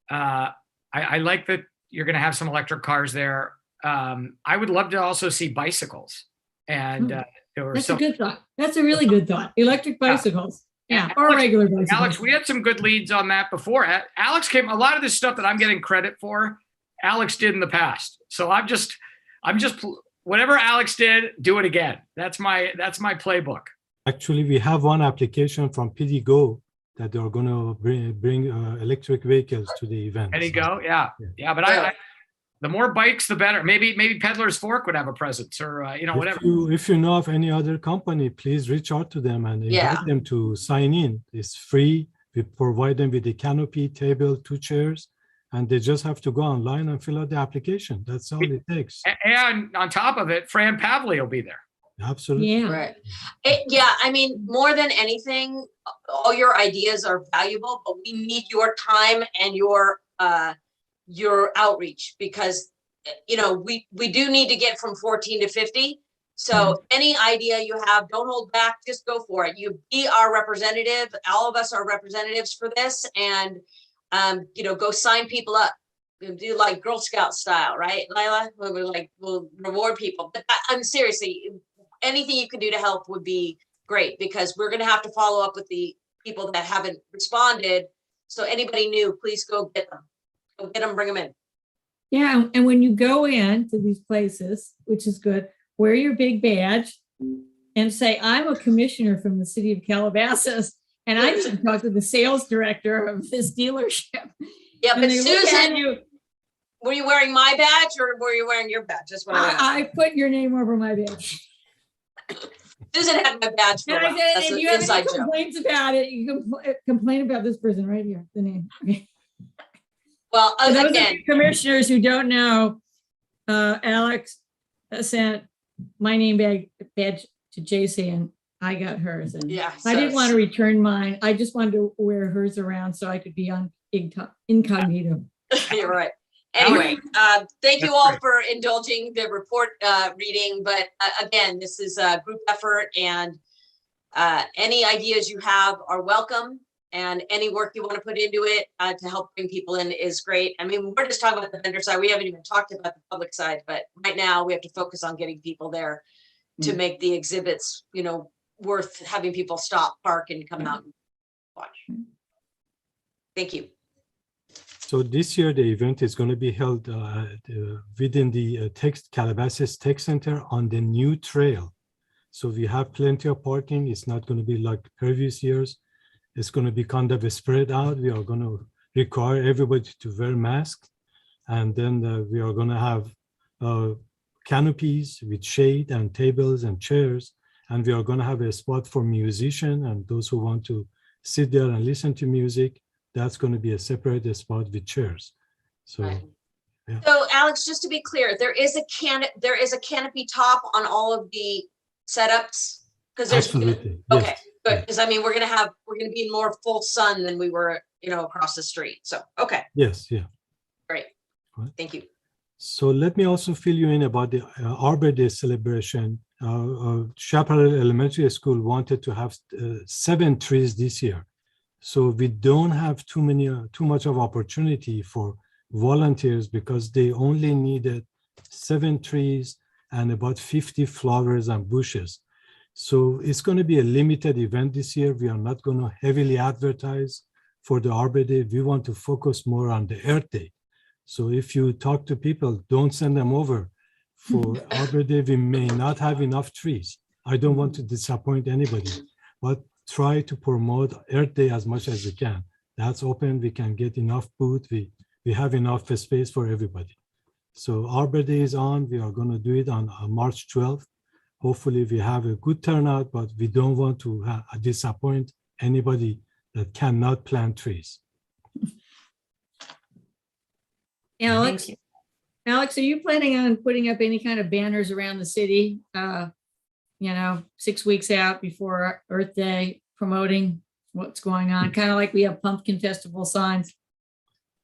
like that you're going to have some electric cars there. I would love to also see bicycles. And that's a good thought. That's a really good thought. Electric bicycles. Yeah, or regular bicycles. Alex, we had some good leads on that before. Alex came, a lot of this stuff that I'm getting credit for, Alex did in the past. So I'm just whatever Alex did, do it again. That's my playbook. Actually, we have one application from PD Go that they're going to bring electric vehicles to the event. There you go. Yeah. But I the more bikes, the better. Maybe Peddler's Fork would have a presence, or whatever. If you know of any other company, please reach out to them and invite them to sign in. It's free. We provide them with a canopy, table, 2 chairs, and they just have to go online and fill out the application. That's all it takes. And on top of it, Fran Pavley will be there. Absolutely. Yeah. Right. More than anything, all your ideas are valuable, but we need your time and your outreach, because we do need to get from 14 to 50. So any idea you have, don't hold back, just go for it. You be our representative. All of us are representatives for this, and go sign people up. Do like Girl Scout style, right, Lila? We'll reward people. But I'm seriously, anything you can do to help would be great, because we're going to have to follow up with the people that haven't responded. So anybody new, please go get them. Go get them, bring them in. Yeah, and when you go in to these places, which is good, wear your big badge and say, I'm a commissioner from the City of Calabasas, and I need to talk to the sales director of this dealership. Yeah, but Susan, were you wearing my badge or were you wearing your badge? That's what I put your name over my badge. Susan had my badge for a while. That's if an you have inside any joke. complaints about it, you can complain about this person right here, the name. Well, For those again, of you commissioners who don't know, Alex sent my name badge to JC, and I got hers. And I didn't want to return mine. I just wanted to wear hers around so I could be on incognito. You're right. Anyway, thank you all for indulging the report reading. But again, this is a group effort, and any ideas you have are welcome. And any work you want to put into it to help bring people in is great. I mean, we're just talking about the vendor side. We haven't even talked about the public side, but right now we have to focus on getting people there to make the exhibits, worth having people stop, park, and come out and watch. Thank you. So this year, the event is going to be held within the Calabasas Tech Center on the new trail. So we have plenty of parking. It's not going to be like previous years. It's going to be kind of spread out. We are going to require everybody to wear masks. And then we are going to have canopies with shade and tables and chairs. And we are going to have a spot for musicians and those who want to sit there and listen to music. That's going to be a separate spot with chairs. So, yeah. So Alex, just to be clear, there is a canopy top on all of the setups? Because there's Absolutely. Okay, Yes. good. Because I mean, we're gonna be in more full sun than we were, across the street. So, okay, Yes, yeah. great. Right. Thank you. So let me also fill you in about the Arbor Day celebration. Chaparral Elementary School wanted to have 7 trees this year. So we don't have too much of opportunity for volunteers because they only needed 7 trees and about 50 flowers and bushes. So it's going to be a limited event this year. We are not going to heavily advertise for the Arbor Day. We want to focus more on the Earth Day. So if you talk to people, don't send them over for Arbor Day. We may not have enough trees. I don't want to disappoint anybody, but try to promote Earth Day as much as we can. That's open. We can get enough booth. We have enough space for everybody. So Arbor Day is on. We are going to do it on March 12th. Hopefully we have a good turnout, but we don't want to disappoint anybody that cannot plant trees. Alex, are you planning on putting up any kind of banners around the city, 6 weeks out before Earth Day, promoting what's going on, kind of like we have Pumpkin Festival signs?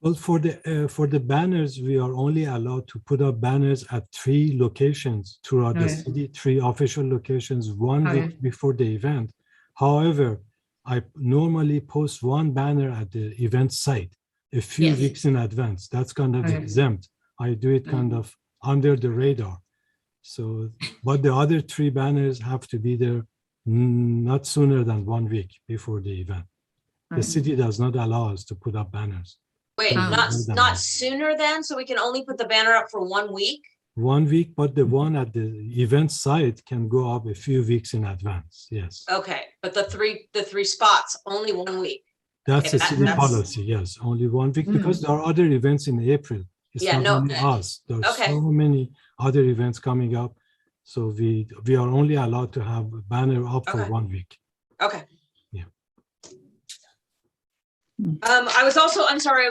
Well, for the banners, we are only allowed to put up banners at 3 locations throughout the city, 3 official locations, 1 week before the event. However, I normally post 1 banner at the event site a few weeks in advance. That's kind of exempt. I do it kind of under the radar. So, but the other 3 banners have to be there not sooner than 1 week before the event. The city does not allow us to put up banners. Wait, not sooner then? So we can only put the banner up for 1 week? 1 week, but the one at the event site can go up a few weeks in advance. Yes. Okay, but the three spots, only 1 week. That's a city policy. Yes, only 1 week because there are other events in April. It's not only us. There are so many other events coming up. So we are only allowed to have a banner up for 1 week. Okay. Yeah. I'm sorry,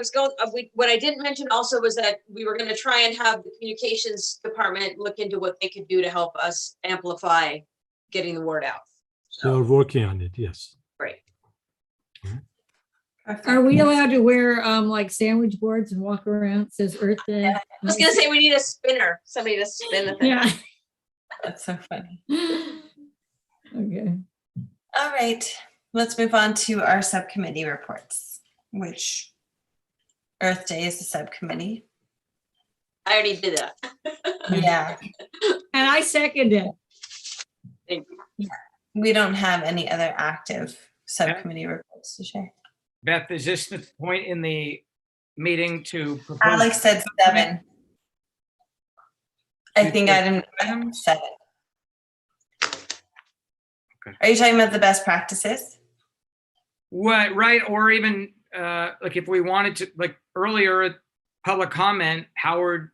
what I didn't mention also was that we were going to try and have the communications department look into what they could do to help us amplify getting the word out. So they're working on it, yes. Great. Are we allowed to wear like sandwich boards and walk around? It says Earth Day. I was going to say we need a spinner, somebody to spin the thing. Yeah. That's so funny. Okay. All right, let's move on to our subcommittee reports, which Earth Day is the subcommittee. I already did that. Yeah. And I second it. Thank you. Yeah. We don't have any other active subcommittee reports to share. Beth, is this the point in the meeting to propose? Alex said 7. I think item 7. Okay. Are you talking about the best practices? What, right, or even like if we wanted to, like earlier at public comment, Howard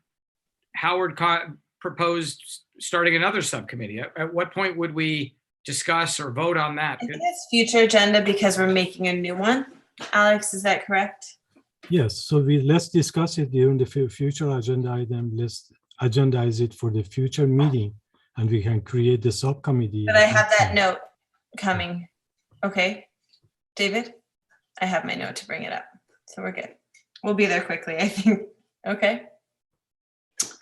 proposed starting another subcommittee. At what point would we discuss or vote on that? I think it's future agenda because we're making a new one. Alex, is that correct? Yes, so let's discuss it during the future agenda item. Let's agendize it for the future meeting and we can create the subcommittee. But I have that note coming. Okay, David, I have my note to bring it up. So we're good. We'll be there quickly, I think. Okay.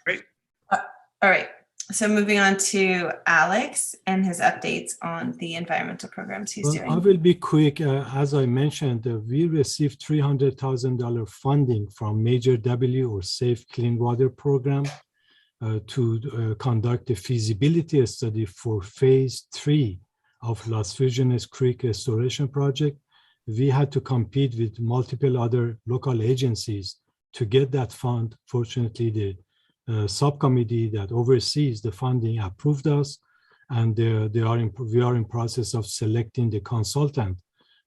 Great. All right. So moving on to Alex and his updates on the environmental programs he's doing. I will be quick. As I mentioned, we received $300,000 funding from Major W or Safe Clean Water Program to conduct a feasibility study for phase 3 of Las Virgenes Creek Restoration Project. We had to compete with multiple other local agencies to get that fund. Fortunately, the subcommittee that oversees the funding approved us, and we are in process of selecting the consultant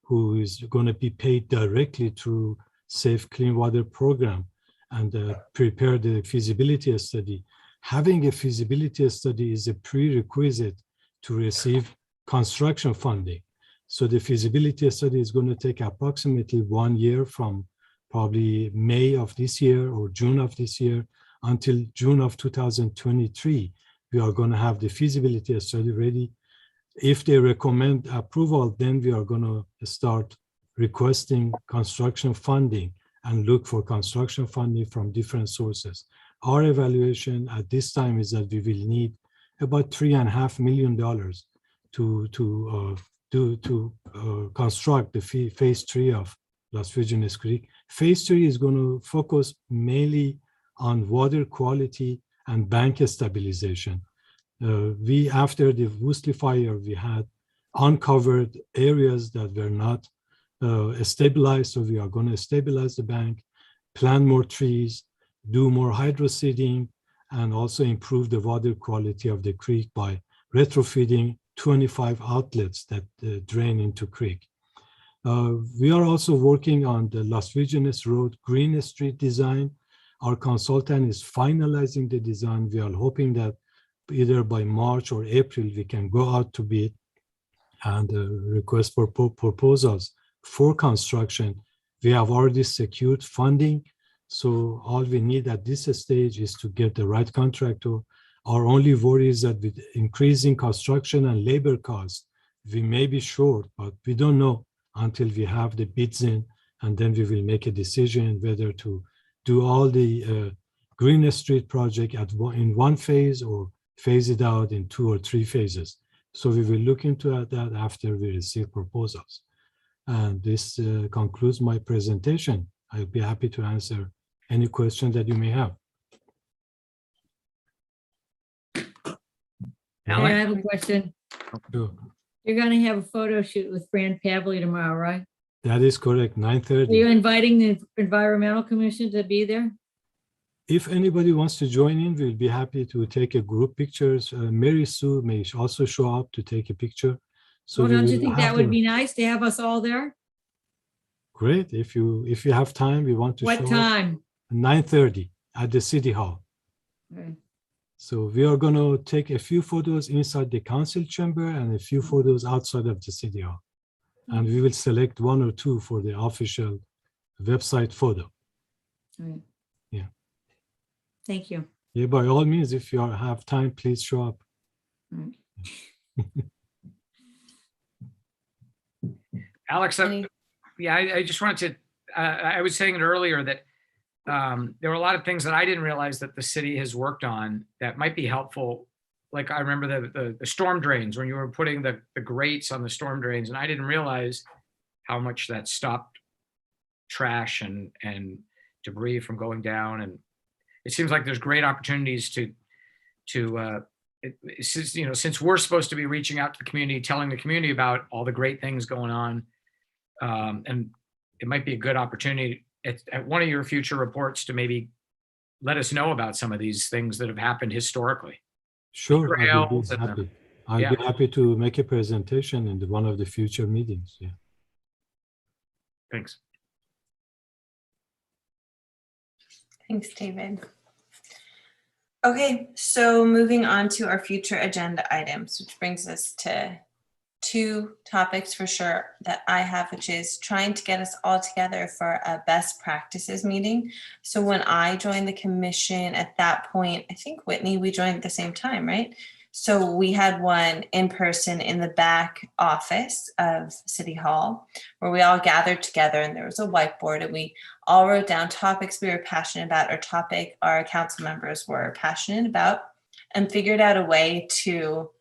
who is going to be paid directly through Safe Clean Water Program and prepare the feasibility study. Having a feasibility study is a prerequisite to receive construction funding. So the feasibility study is going to take approximately 1 year from probably May of this year or June of this year until June of 2023. We are going to have the feasibility study ready. If they recommend approval, then we are going to start requesting construction funding and look for construction funding from different sources. Our evaluation at this time is that we will need about $3.5 million to construct the phase 3 of Las Virgenes Creek. Phase 3 is going to focus mainly on water quality and bank stabilization. After the Woolsey fire, we had uncovered areas that were not stabilized, so we are going to stabilize the bank, plant more trees, do more hydroseeding, and also improve the water quality of the creek by retrofitting 25 outlets that drain into creek. We are also working on the Las Virgenes Road Green Street design. Our consultant is finalizing the design. We are hoping that either by March or April, we can go out to bid and request for proposals for construction. We have already secured funding. So all we need at this stage is to get the right contractor. Our only worry is that with increasing construction and labor costs, we may be short, but we don't know until we have the bids in, and then we will make a decision whether to do all the Green Street project in one phase or phase it out in 2 or 3 phases. So we will look into that after we receive proposals. And this concludes my presentation. I'll be happy to answer any question that you may have. I have a question. Sure. You're going to have a photo shoot with Fran Pavley tomorrow, right? That is correct, Are 9:30. you inviting the Environmental Commission to be there? If anybody wants to join in, we'll be happy to take a group pictures. Mary Sue may also show up to take a picture. So Well, don't you will think have that would the- be nice to have us all there? Great. If you have time, we want to What show up. time? 9:30 at the City Hall. Okay. So we are going to take a few photos inside the council chamber and a few photos outside of the City Hall. And we will select 1 or 2 for the official website photo. All right. Yeah. Thank you. Yeah, by all means, if you have time, please show up. All right. Alex, I just wanted to, I was saying it earlier that there were a lot of things that I didn't realize that the city has worked on that might be helpful. Like I remember the storm drains, when you were putting the grates on the storm drains, and I didn't realize how much that stopped trash and debris from going down. And it seems like there's great opportunities since we're supposed to be reaching out to the community, telling the community about all the great things going on. And it might be a good opportunity at one of your future reports to maybe let us know about some of these things that have happened historically. Sure, I will Trails be and happy. I'll yeah. be happy to make a presentation in one of the future meetings. Yeah. Thanks. Thanks, David. Okay, so moving on to our future agenda items, which brings us to 2 topics for sure that I have, which is trying to get us all together for a best practices meeting. So when I joined the commission at that point, I think Whitney, we joined at the same time, right? So we had one in person in the back office of City Hall where we all gathered together, and there was a whiteboard, and we all wrote down topics we were passionate about, or topic our council members were passionate about, and figured out a way to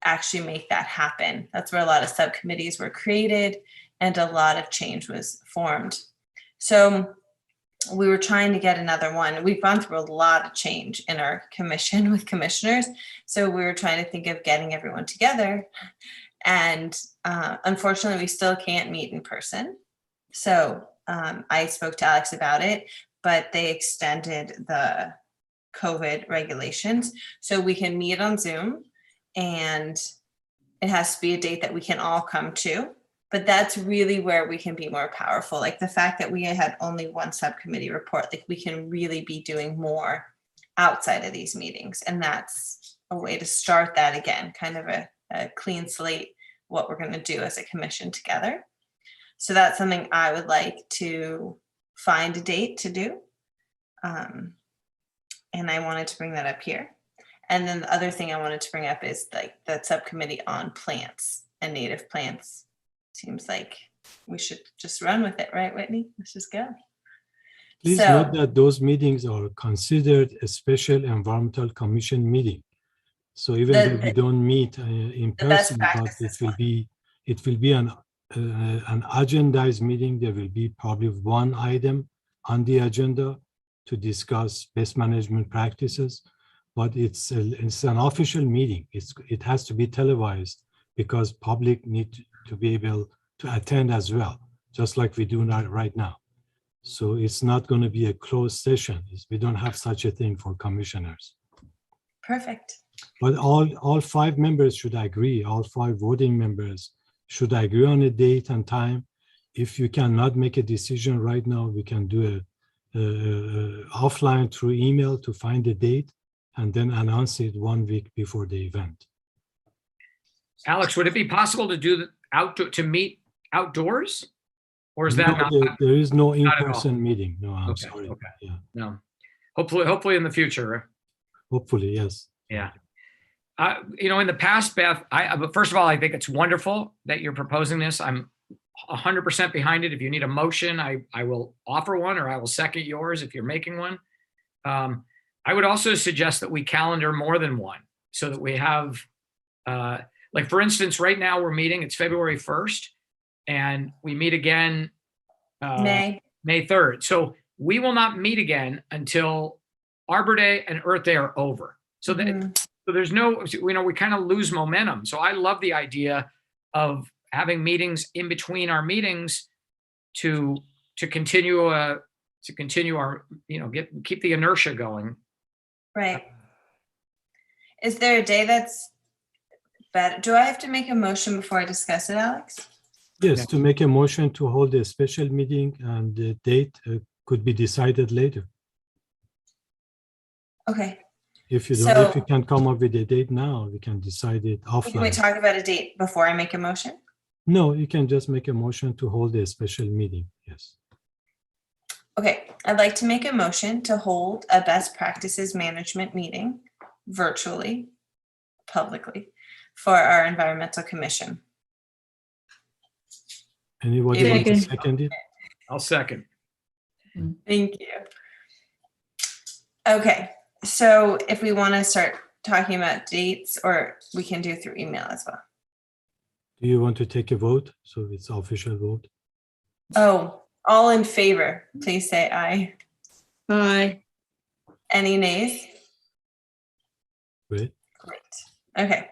actually make that happen. That's where a lot of subcommittees were created and a lot of change was formed. So we were trying to get another one. We've gone through a lot of change in our commission with commissioners. So we were trying to think of getting everyone together. And unfortunately, we still can't meet in person. So I spoke to Alex about it, but they extended the COVID regulations. So we can meet on Zoom, and it has to be a date that we can all come to. But that's really where we can be more powerful. Like the fact that we had only one subcommittee report, like we can really be doing more outside of these meetings. And that's a way to start that again, kind of a clean slate, what we're going to do as a commission together. So that's something I would like to find a date to do. And I wanted to bring that up here. And then the other thing I wanted to bring up is like that subcommittee on plants and native plants. Seems like we should just run with it, right, Whitney? Let's just go. Please note that those meetings are considered a special environmental commission meeting. So even though we don't meet in person, but it will be an agendized meeting. There will be probably one item on the agenda to discuss best management practices, but it's an official meeting. It has to be televised because public need to be able to attend as well, just like we do right now. So it's not going to be a closed session. We don't have such a thing for commissioners. Perfect. But all 5 members should agree, all 5 voting members should agree on a date and time. If you cannot make a decision right now, we can do a offline through email to find a date and then announce it 1 week before the event. Alex, would it be possible to do to meet outdoors? Or is that not? There is no in-person meeting. No, I'm sorry. Okay. Yeah. No. Hopefully in the future. Hopefully, yes. Yeah. In the past, Beth, but first of all, I think it's wonderful that you're proposing this. I'm 100% behind it. If you need a motion, I will offer one, or I will second yours if you're making one. I would also suggest that we calendar more than one so that we have, like for instance, right now we're meeting, it's February 1st, and we meet again May 3rd. So we will not meet again until Arbor Day and Earth Day are over. So that so there's no, we kind of lose momentum. So I love the idea of having meetings in between our meetings to continue our, keep the inertia going. Right. Is there a day that's better? Do I have to make a motion before I discuss it, Alex? Yes, to make a motion to hold a special meeting, and the date could be decided later. Okay. If you don't, if you can come up with a date now, we can decide it offline. Can we talk about a date before I make a motion? No, you can just make a motion to hold a special meeting. Yes. Okay, I'd like to make a motion to hold a best practices management meeting virtually, publicly, for our environmental commission. Anybody want to second it? I'll second. Thank you. Okay, so if we want to start talking about dates, or we can do through email as well. Do you want to take a vote? So it's official vote. Oh, all in favor, please say aye. Aye. Any nays? Great. Okay.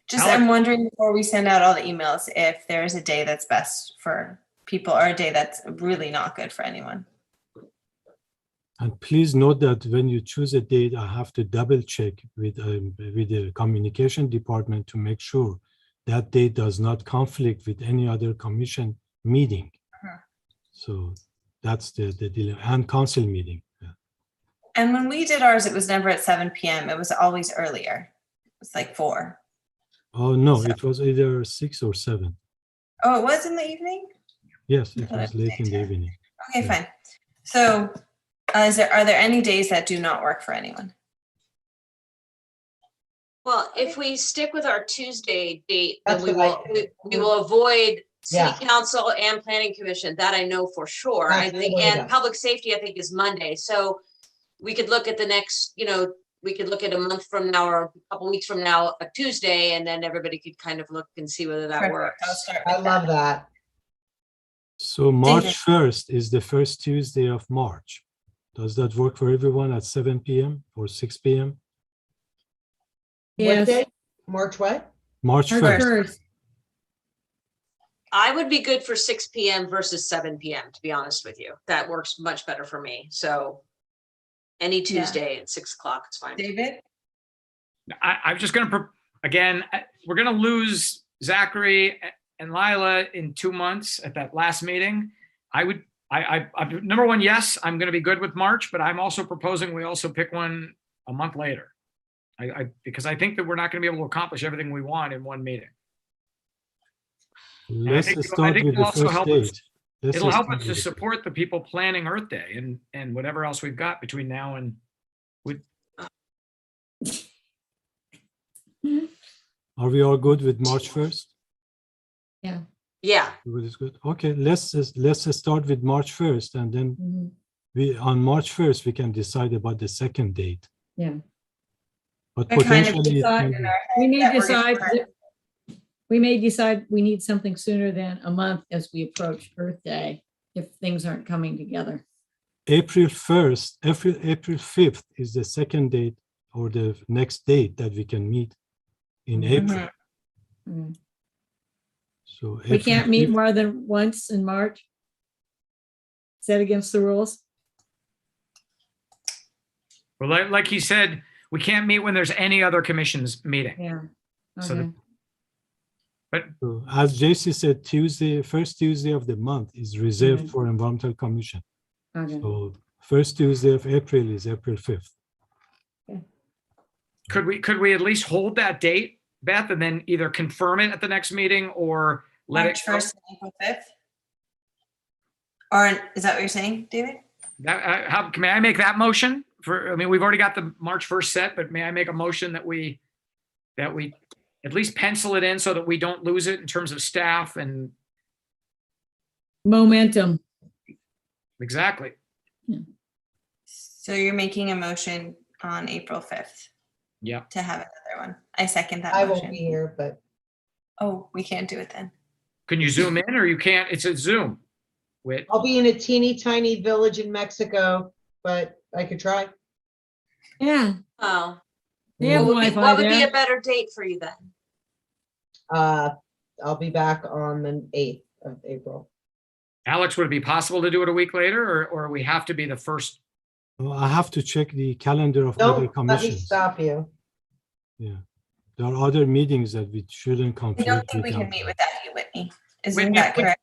Just, Alex, I'm wondering before we send out all the emails, if there's a day that's best for people or a day that's really not good for anyone. And please note that when you choose a date, I have to double check with the communication department to make sure that date does not conflict with any other commission meeting. So that's the deal, and council meeting. Yeah. And when we did ours, it was never at 7 p.m. It was always earlier. It was like 4. Oh, no, it was either 6 or 7. Oh, it was in the evening? Yes, it was late in the evening. Okay, fine. So are there any days that do not work for anyone? Well, if we stick with our Tuesday date, then we will avoid City Council and Planning Commission. That I know for sure. I think, and Public Safety, I think, is Monday. So we could look at the next, we could look at a month from now or a couple weeks from now, a Tuesday, and then everybody could kind of look and see whether that works. I love that. So March 1st is the first Tuesday of March. Does that work for everyone at 7 p.m. or 6 p.m.? Yes. What day? March what? March 1st. I would be good for 6 p.m. versus 7 p.m. to be honest with you. That works much better for me. So any Tuesday at 6 o'clock, it's fine. David? I'm just going to, again, we're going to lose Zachary and Lila in 2 months at that last meeting, I'm number one, yes, I'm going to be good with March, but I'm also proposing we also pick one a month later. Because I think that we're not going to be able to accomplish everything we want in one meeting. Let's start with the first date. It'll help us to support the people planning Earth Day and whatever else we've got between now and. Are we all good with March 1st? Yeah. Yeah. Everybody's good. Okay, let's start with March 1st, and then on March 1st we can decide about the second date. Yeah. But We're kind of potentially it can decide- be- we may decide we need something sooner than a month as we approach Earth Day if things aren't coming together. April 1st, April 5th is the second date or the next date that we can meet in April. Mhm. So We April can't meet 5th, more than once in March. Is that against the rules? Well, like you said, we can't meet when there's any other commissions meeting. Yeah. So the- so as JC said, first Tuesday of the month is reserved for Environmental Commission. Okay. So first Tuesday of April is April 5th. Could we at least hold that date, Beth, and then either confirm it at the next meeting or let March it go? 1st and April 5th? Or is that what you're saying, David? May I make that motion? I mean, we've already got the March 1st set, but may I make a motion that we at least pencil it in so that we don't lose it in terms of staff and Momentum. exactly. So you're making a motion on April 5th Yeah. to have another one. I second that I motion. won't be here, but Oh, we can't do it then. Can you zoom in or you can't? It's a Zoom. Wait. I'll be in a teeny tiny village in Mexico, but I could try. Yeah. Oh. They have What would be- Wi-Fi what would be there. a better date for you then? I'll be back on the 8th of April. Alex, would it be possible to do it a week later or we have to be the first? Well, I have to check the calendar of other Don't let me commissions. stop you. Yeah, there are other meetings that we shouldn't I conflict don't think with we can them. meet without you, Whitney. Isn't Whitney, that correct?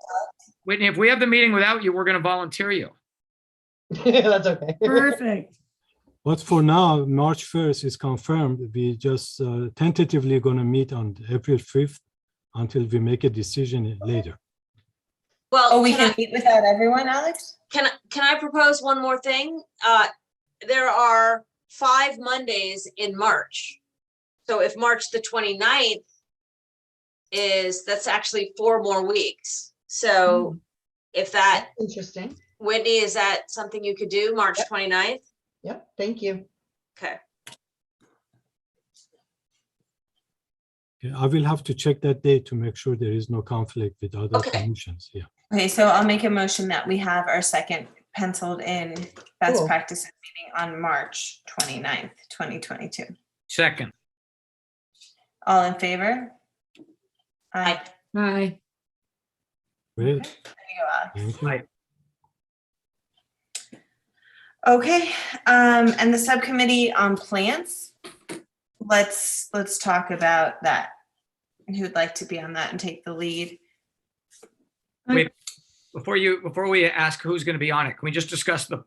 Whitney, if we have the meeting without you, we're going to volunteer you. That's okay. Perfect. But for now, March 1st is confirmed. We just tentatively going to meet on April 5th until we make a decision later. Well, Oh, we can meet without everyone, Alex? Can I propose one more thing? There are 5 Mondays in March. So if March the 29th that's actually 4 more weeks. So if that, Interesting. Whitney, is that something you could do, March 29th? Yep, thank you. Okay. Okay, I will have to check that date to make sure there is no conflict with other Okay. commissions. Yeah. Okay, so I'll make a motion that we have our second penciled in best Cool. practices meeting on March 29th, 2022. Second. All in favor? Aye. Hi. Great. There you go, Alex. Thank you. Okay, and the subcommittee on plants. Let's talk about that. Who'd like to be on that and take the lead? Wait, before we ask who's going to be on it, can we just discuss the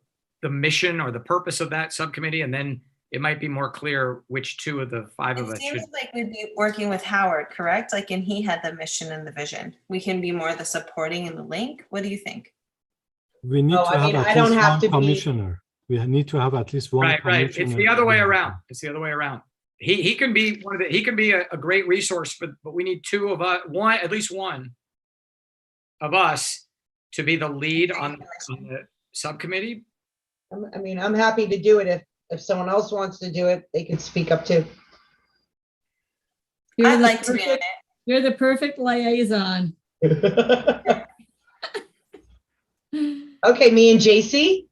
mission or the purpose of that subcommittee? And then it might be more clear which 2 of the 5 of It us should. seems like we'd be working with Howard, correct? Like, and he had the mission and the vision. We can be more the supporting and the link. What do you think? We need Oh, to I mean, have I at don't least have one to be- commissioner. We need to have at least one Right. commissioner. It's the other way around. It's the other way around. He can be he can be a great resource, but we need 2 of us, at least one of us to be the lead on the subcommittee. I mean, I'm happy to do it. If someone else wants to do it, they can speak up too. I'd like to be on it. You're the perfect liaison. Okay, me and JC?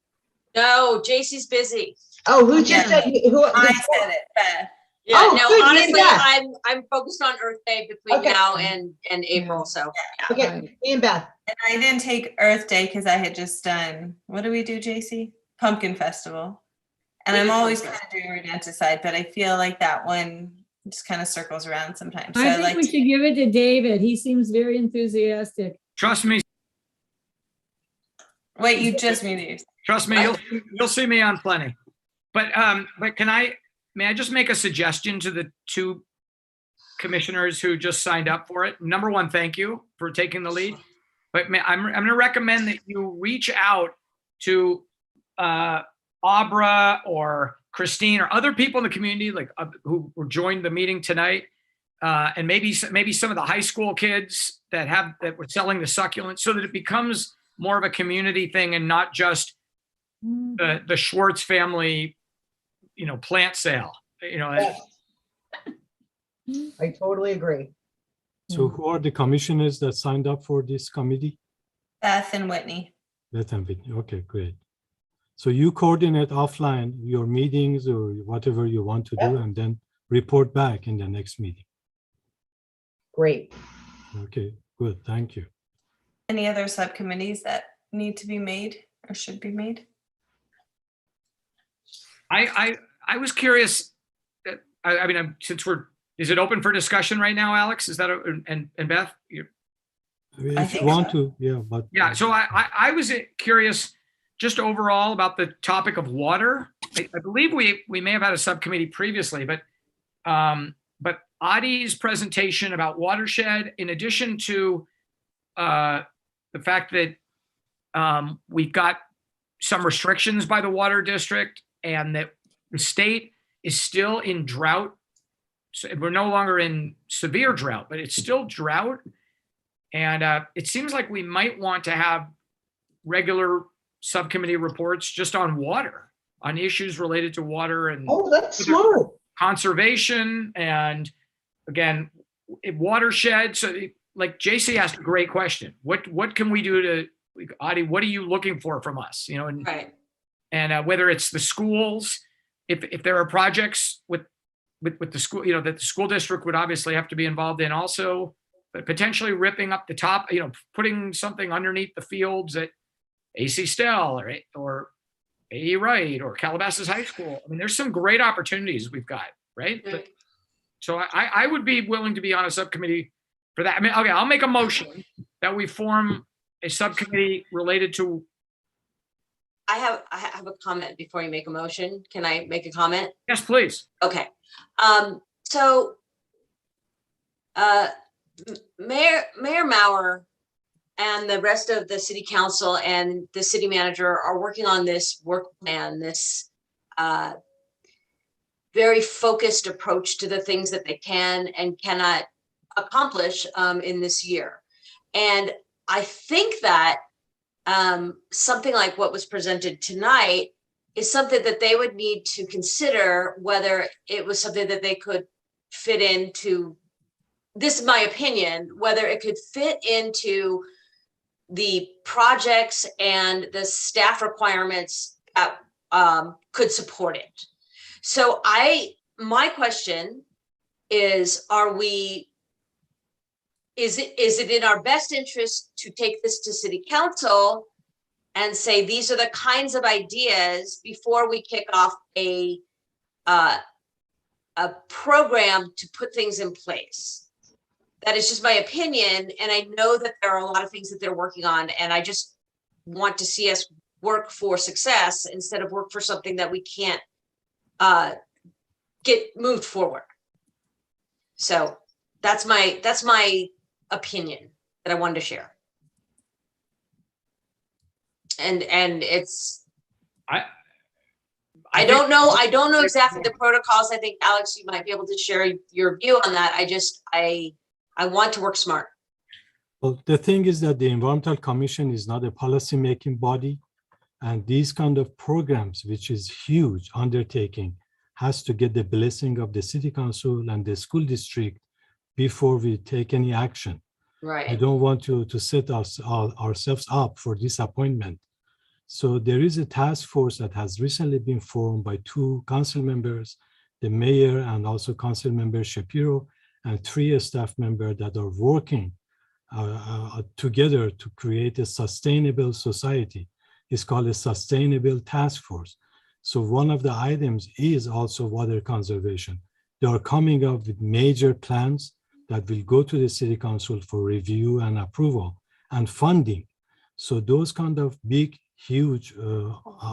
No, JC's busy. Oh, who just said, who? I said it, Beth. Yeah, Oh, no, good, me and honestly, Beth. I'm focused on Earth Day between Okay. now and April, so. yeah. Okay, me and Beth. And I didn't take Earth Day because I had just done, what do we do, JC? Pumpkin Festival. And I'm always kind of doing rodenticide, but I feel like that one just kind of circles around sometimes. So I think like we should give it to David. He seems very enthusiastic. Trust me. Wait, you just muted. Trust me, you'll see me on plenty. But may I just make a suggestion to the two commissioners who just signed up for it? Number one, thank you for taking the lead. But I'm going to recommend that you reach out to Abra or Christine or other people in the community, like who joined the meeting tonight, and maybe some of the high school kids that were selling the succulents, so that it becomes more of a community thing and not just the Schwartz family, plant sale. I totally agree. So who are the commissioners that signed up for this committee? Beth and Whitney. Beth and Whitney. Okay, great. So you coordinate offline your meetings or whatever you want to do, and then report back in the next meeting. Great. Okay, good. Thank you. Any other subcommittees that need to be made or should be made? I was curious. I mean, is it open for discussion right now, Alex? Is that and Beth? If you want to, yeah, but yeah. So I was curious, just overall about the topic of water. I believe we may have had a subcommittee previously, but Adi's presentation about watershed, in addition to the fact that we've got some restrictions by the water district, and that the state is still in drought. So we're no longer in severe drought, but it's still drought. And it seems like we might want to have regular subcommittee reports just on water, on issues related to water and that's smart. Conservation, and again, watershed. So like JC asked a great question. What can we do to, Adi, what are you looking for from us? And, right. And whether it's the schools, if there are projects with the school, that the school district would obviously have to be involved in also, but potentially ripping up the top, putting something underneath the fields at AC Stell or AE Wright or Calabasas High School. I mean, there's some great opportunities we've got, right? But, so I would be willing to be on a subcommittee for that. I mean, okay, I'll make a motion that we form a subcommittee related to. I have a comment before you make a motion. Can I make a comment? Yes, please. Okay. So Mayor Maurer and the rest of the city council and the city manager are working on this work plan, this very focused approach to the things that they can and cannot accomplish in this year. And I think that something like what was presented tonight is something that they would need to consider, whether it was something that they could fit into, this is my opinion, whether it could fit into the projects and the staff requirements that could support it. So my question is, is it in our best interest to take this to city council and say, these are the kinds of ideas before we kick off a program to put things in place? That is just my opinion. And I know that there are a lot of things that they're working on, and I just want to see us work for success instead of work for something that we can't get moved forward. So that's my opinion that I wanted to share. And it's, I don't know exactly the protocols. I think Alex, you might be able to share your view on that. I want to work smart. Well, the thing is that the Environmental Commission is not a policy-making body, and these kind of programs, which is huge undertaking, has to get the blessing of the city council and the school district before we take any action. Right. I don't want to set ourselves up for disappointment. So there is a task force that has recently been formed by 2 council members, the mayor and also council member Shapiro, and 3 staff members that are working together to create a sustainable society. It's called a sustainable task force. So one of the items is also water conservation. they are coming up with major plans that will go to the city council for review and approval and funding. So those kind of big, huge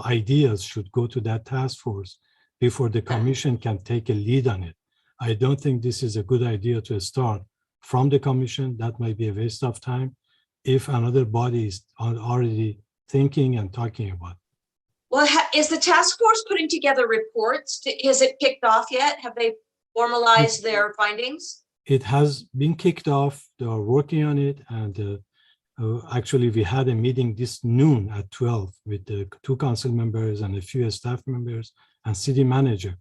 ideas should go to that task force before the commission can take a lead on it. I don't think this is a good idea to start from the commission. That might be a waste of time if another body is already thinking and talking about it. Well, is the task force putting together reports? Has it kicked off yet? Have they formalized their findings? It has been kicked off. They are working on it. And actually, we had a meeting this noon at 12 with the 2 council members and a few staff members and city manager.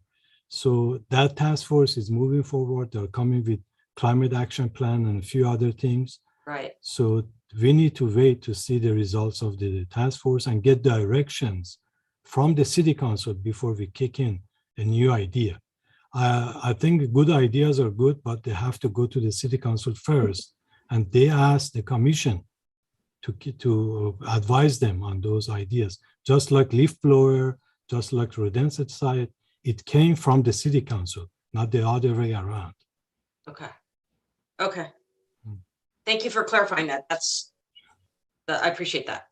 So that task force is moving forward. They're coming with climate action plan and a few other things. Right. So we need to wait to see the results of the task force and get directions from the city council before we kick in a new idea. I think good ideas are good, but they have to go to the city council first. And they ask the commission to advise them on those ideas. Just like leaf blower, just like rodenticide, it came from the city council, not the other way around. Okay. Okay. Thank you for clarifying that. I appreciate that.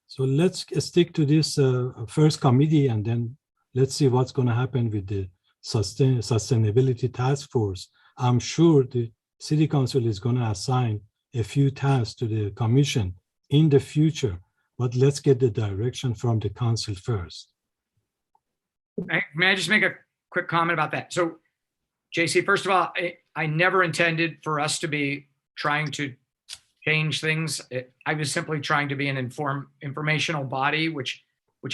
So let's stick to this first committee, and then let's see what's going to happen with the sustainability task force. I'm sure the city council is going to assign a few tasks to the commission in the future, but let's get the direction from the council first. May I just make a quick comment about that? So, JC, first of all, I never intended for us to be trying to change things. I was simply trying to be an informational body, which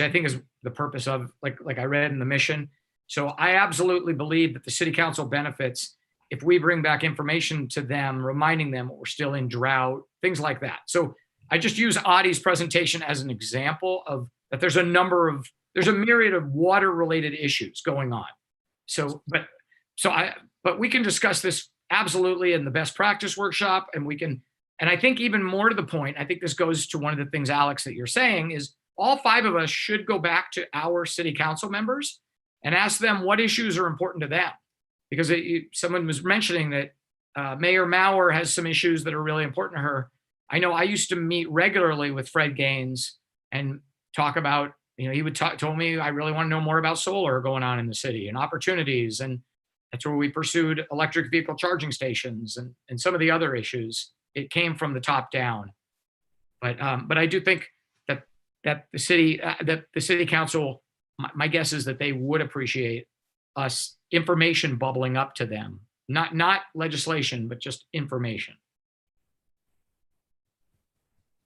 I think is the purpose of, like I read in the mission. So I absolutely believe that the city council benefits if we bring back information to them, reminding them we're still in drought, things like that. So I just use Adi's presentation as an example of that there's a myriad of water related issues going on. But we can discuss this absolutely in the best practice workshop, and I think even more to the point, I think this goes to one of the things, Alex, that you're saying is all 5 of us should go back to our city council members and ask them what issues are important to them. Because someone was mentioning that Mayor Mauer has some issues that are really important to her. I know I used to meet regularly with Fred Gaines and talk about, he would told me, I really want to know more about solar going on in the city and opportunities. And that's where we pursued electric vehicle charging stations and some of the other issues. It came from the top down. But I do think that the city council, my guess is that they would appreciate us information bubbling up to them, not legislation, but just information.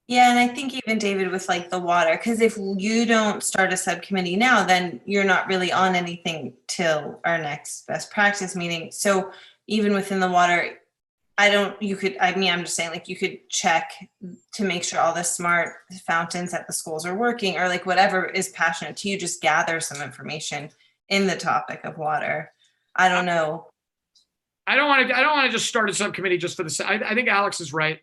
Yeah, and I think even David with like the water, because if you don't start a subcommittee now, then you're not really on anything till our next best practice meeting. So even within the water, I'm just saying, like, you could check to make sure all the smart fountains at the schools are working, or like whatever is passionate to you, just gather some information in the topic of water. I don't know. I don't want to just start a subcommittee just for the, I think Alex is right.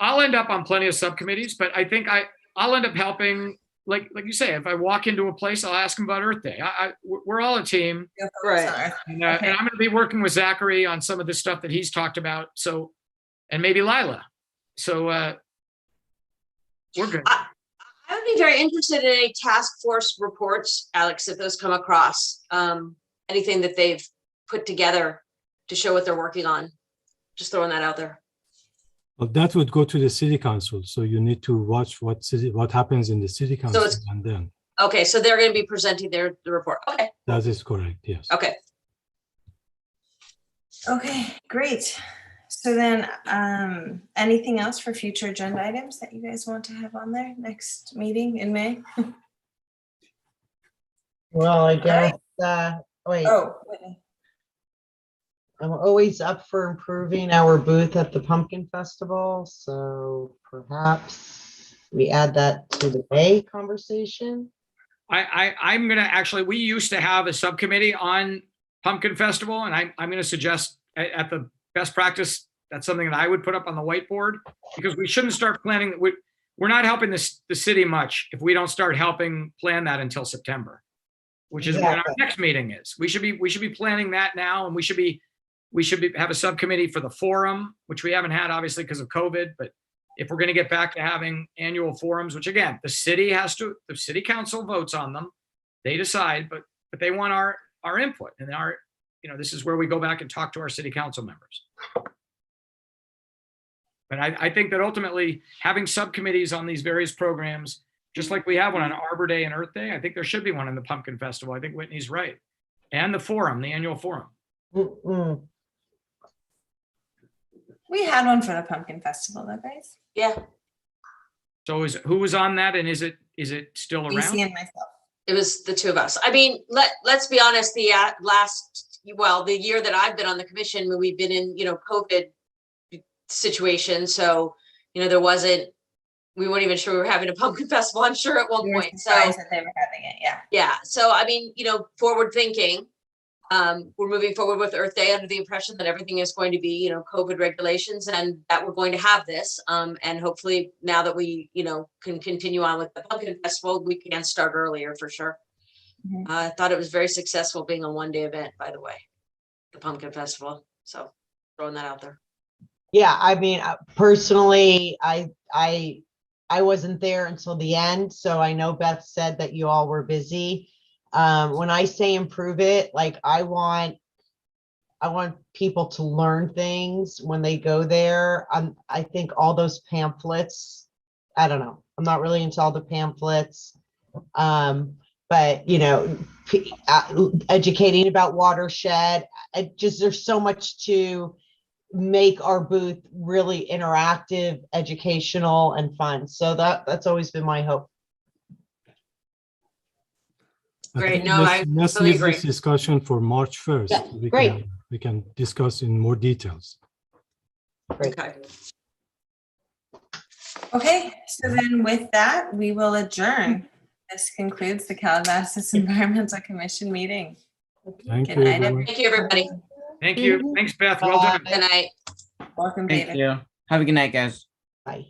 I'll end up on plenty of subcommittees, but I think I'll end up helping, like you say, if I walk into a place, I'll ask them about Earth Day. We're all a team. Right. And I'm going to be working with Zachary on some of the stuff that he's talked about. So, and maybe Lila. So we're good. I would be very interested in any task force reports, Alex, if those come across, anything that they've put together to show what they're working on. Just throwing that out there. Well, that would go to the city council. So you need to watch what happens in the city council, and then. Okay, so they're going to be presenting the report. Okay. That is correct. Yes. Okay. Okay, great. So then, anything else for future agenda items that you guys want to have on there next meeting in May? Well, I guess, wait. Oh, I'm always up for improving our booth at the Pumpkin Festival, so perhaps we add that to the May conversation. I'm going to actually, we used to have a subcommittee on Pumpkin Festival, and I'm going to suggest at the best practice, that's something that I would put up on the whiteboard, because we shouldn't start planning. We're not helping the city much if we don't start helping plan that until September. which is when our next meeting is. We should be planning that now, and we should have a subcommittee for the forum, which we haven't had obviously because of COVID, but if we're going to get back to having annual forums, which again, the city council votes on them, they decide, but they want our input, and this is where we go back and talk to our city council members. But I think that ultimately having subcommittees on these various programs, just like we have one on Arbor Day and Earth Day, I think there should be one in the Pumpkin Festival. I think Whitney's right. And the forum, the annual forum. We had one for the Pumpkin Festival, though, guys. Yeah. So who was on that, and is it still around? BC and myself. It was the two of us. I mean, let's be honest, the year that I've been on the commission, we've been in, COVID situation. So, we weren't even sure we were having a pumpkin festival, I'm sure at one point. So that they were having it, yeah. Yeah. So, I mean, forward thinking, we're moving forward with Earth Day under the impression that everything is going to be, COVID regulations, and that we're going to have this. And hopefully now that we, can continue on with the Pumpkin Festival, we can start earlier for sure. I thought it was very successful being a one-day event, by the way, the Pumpkin Festival. So throwing that out there. Yeah, I mean, personally, I wasn't there until the end, so I know Beth said that you all were busy. When I say improve it, like I want people to learn things when they go there. I think all those pamphlets, I don't know, I'm not really into all the pamphlets. But educating about watershed, there's so much to make our booth really interactive, educational, and fun. So that's always been my hope. Great. Let's leave this discussion for March 1st. Yeah, great. We can discuss in more details. Okay. Okay, so then with that, we will adjourn. This concludes the Calabasas Environmental Commission meeting. Thank Good you. night, everyone. everyone. Thank you, everybody. Thank you. Thanks, Beth. Well done. Good night. Welcome, Thank David. you. Have a good night, guys. Bye.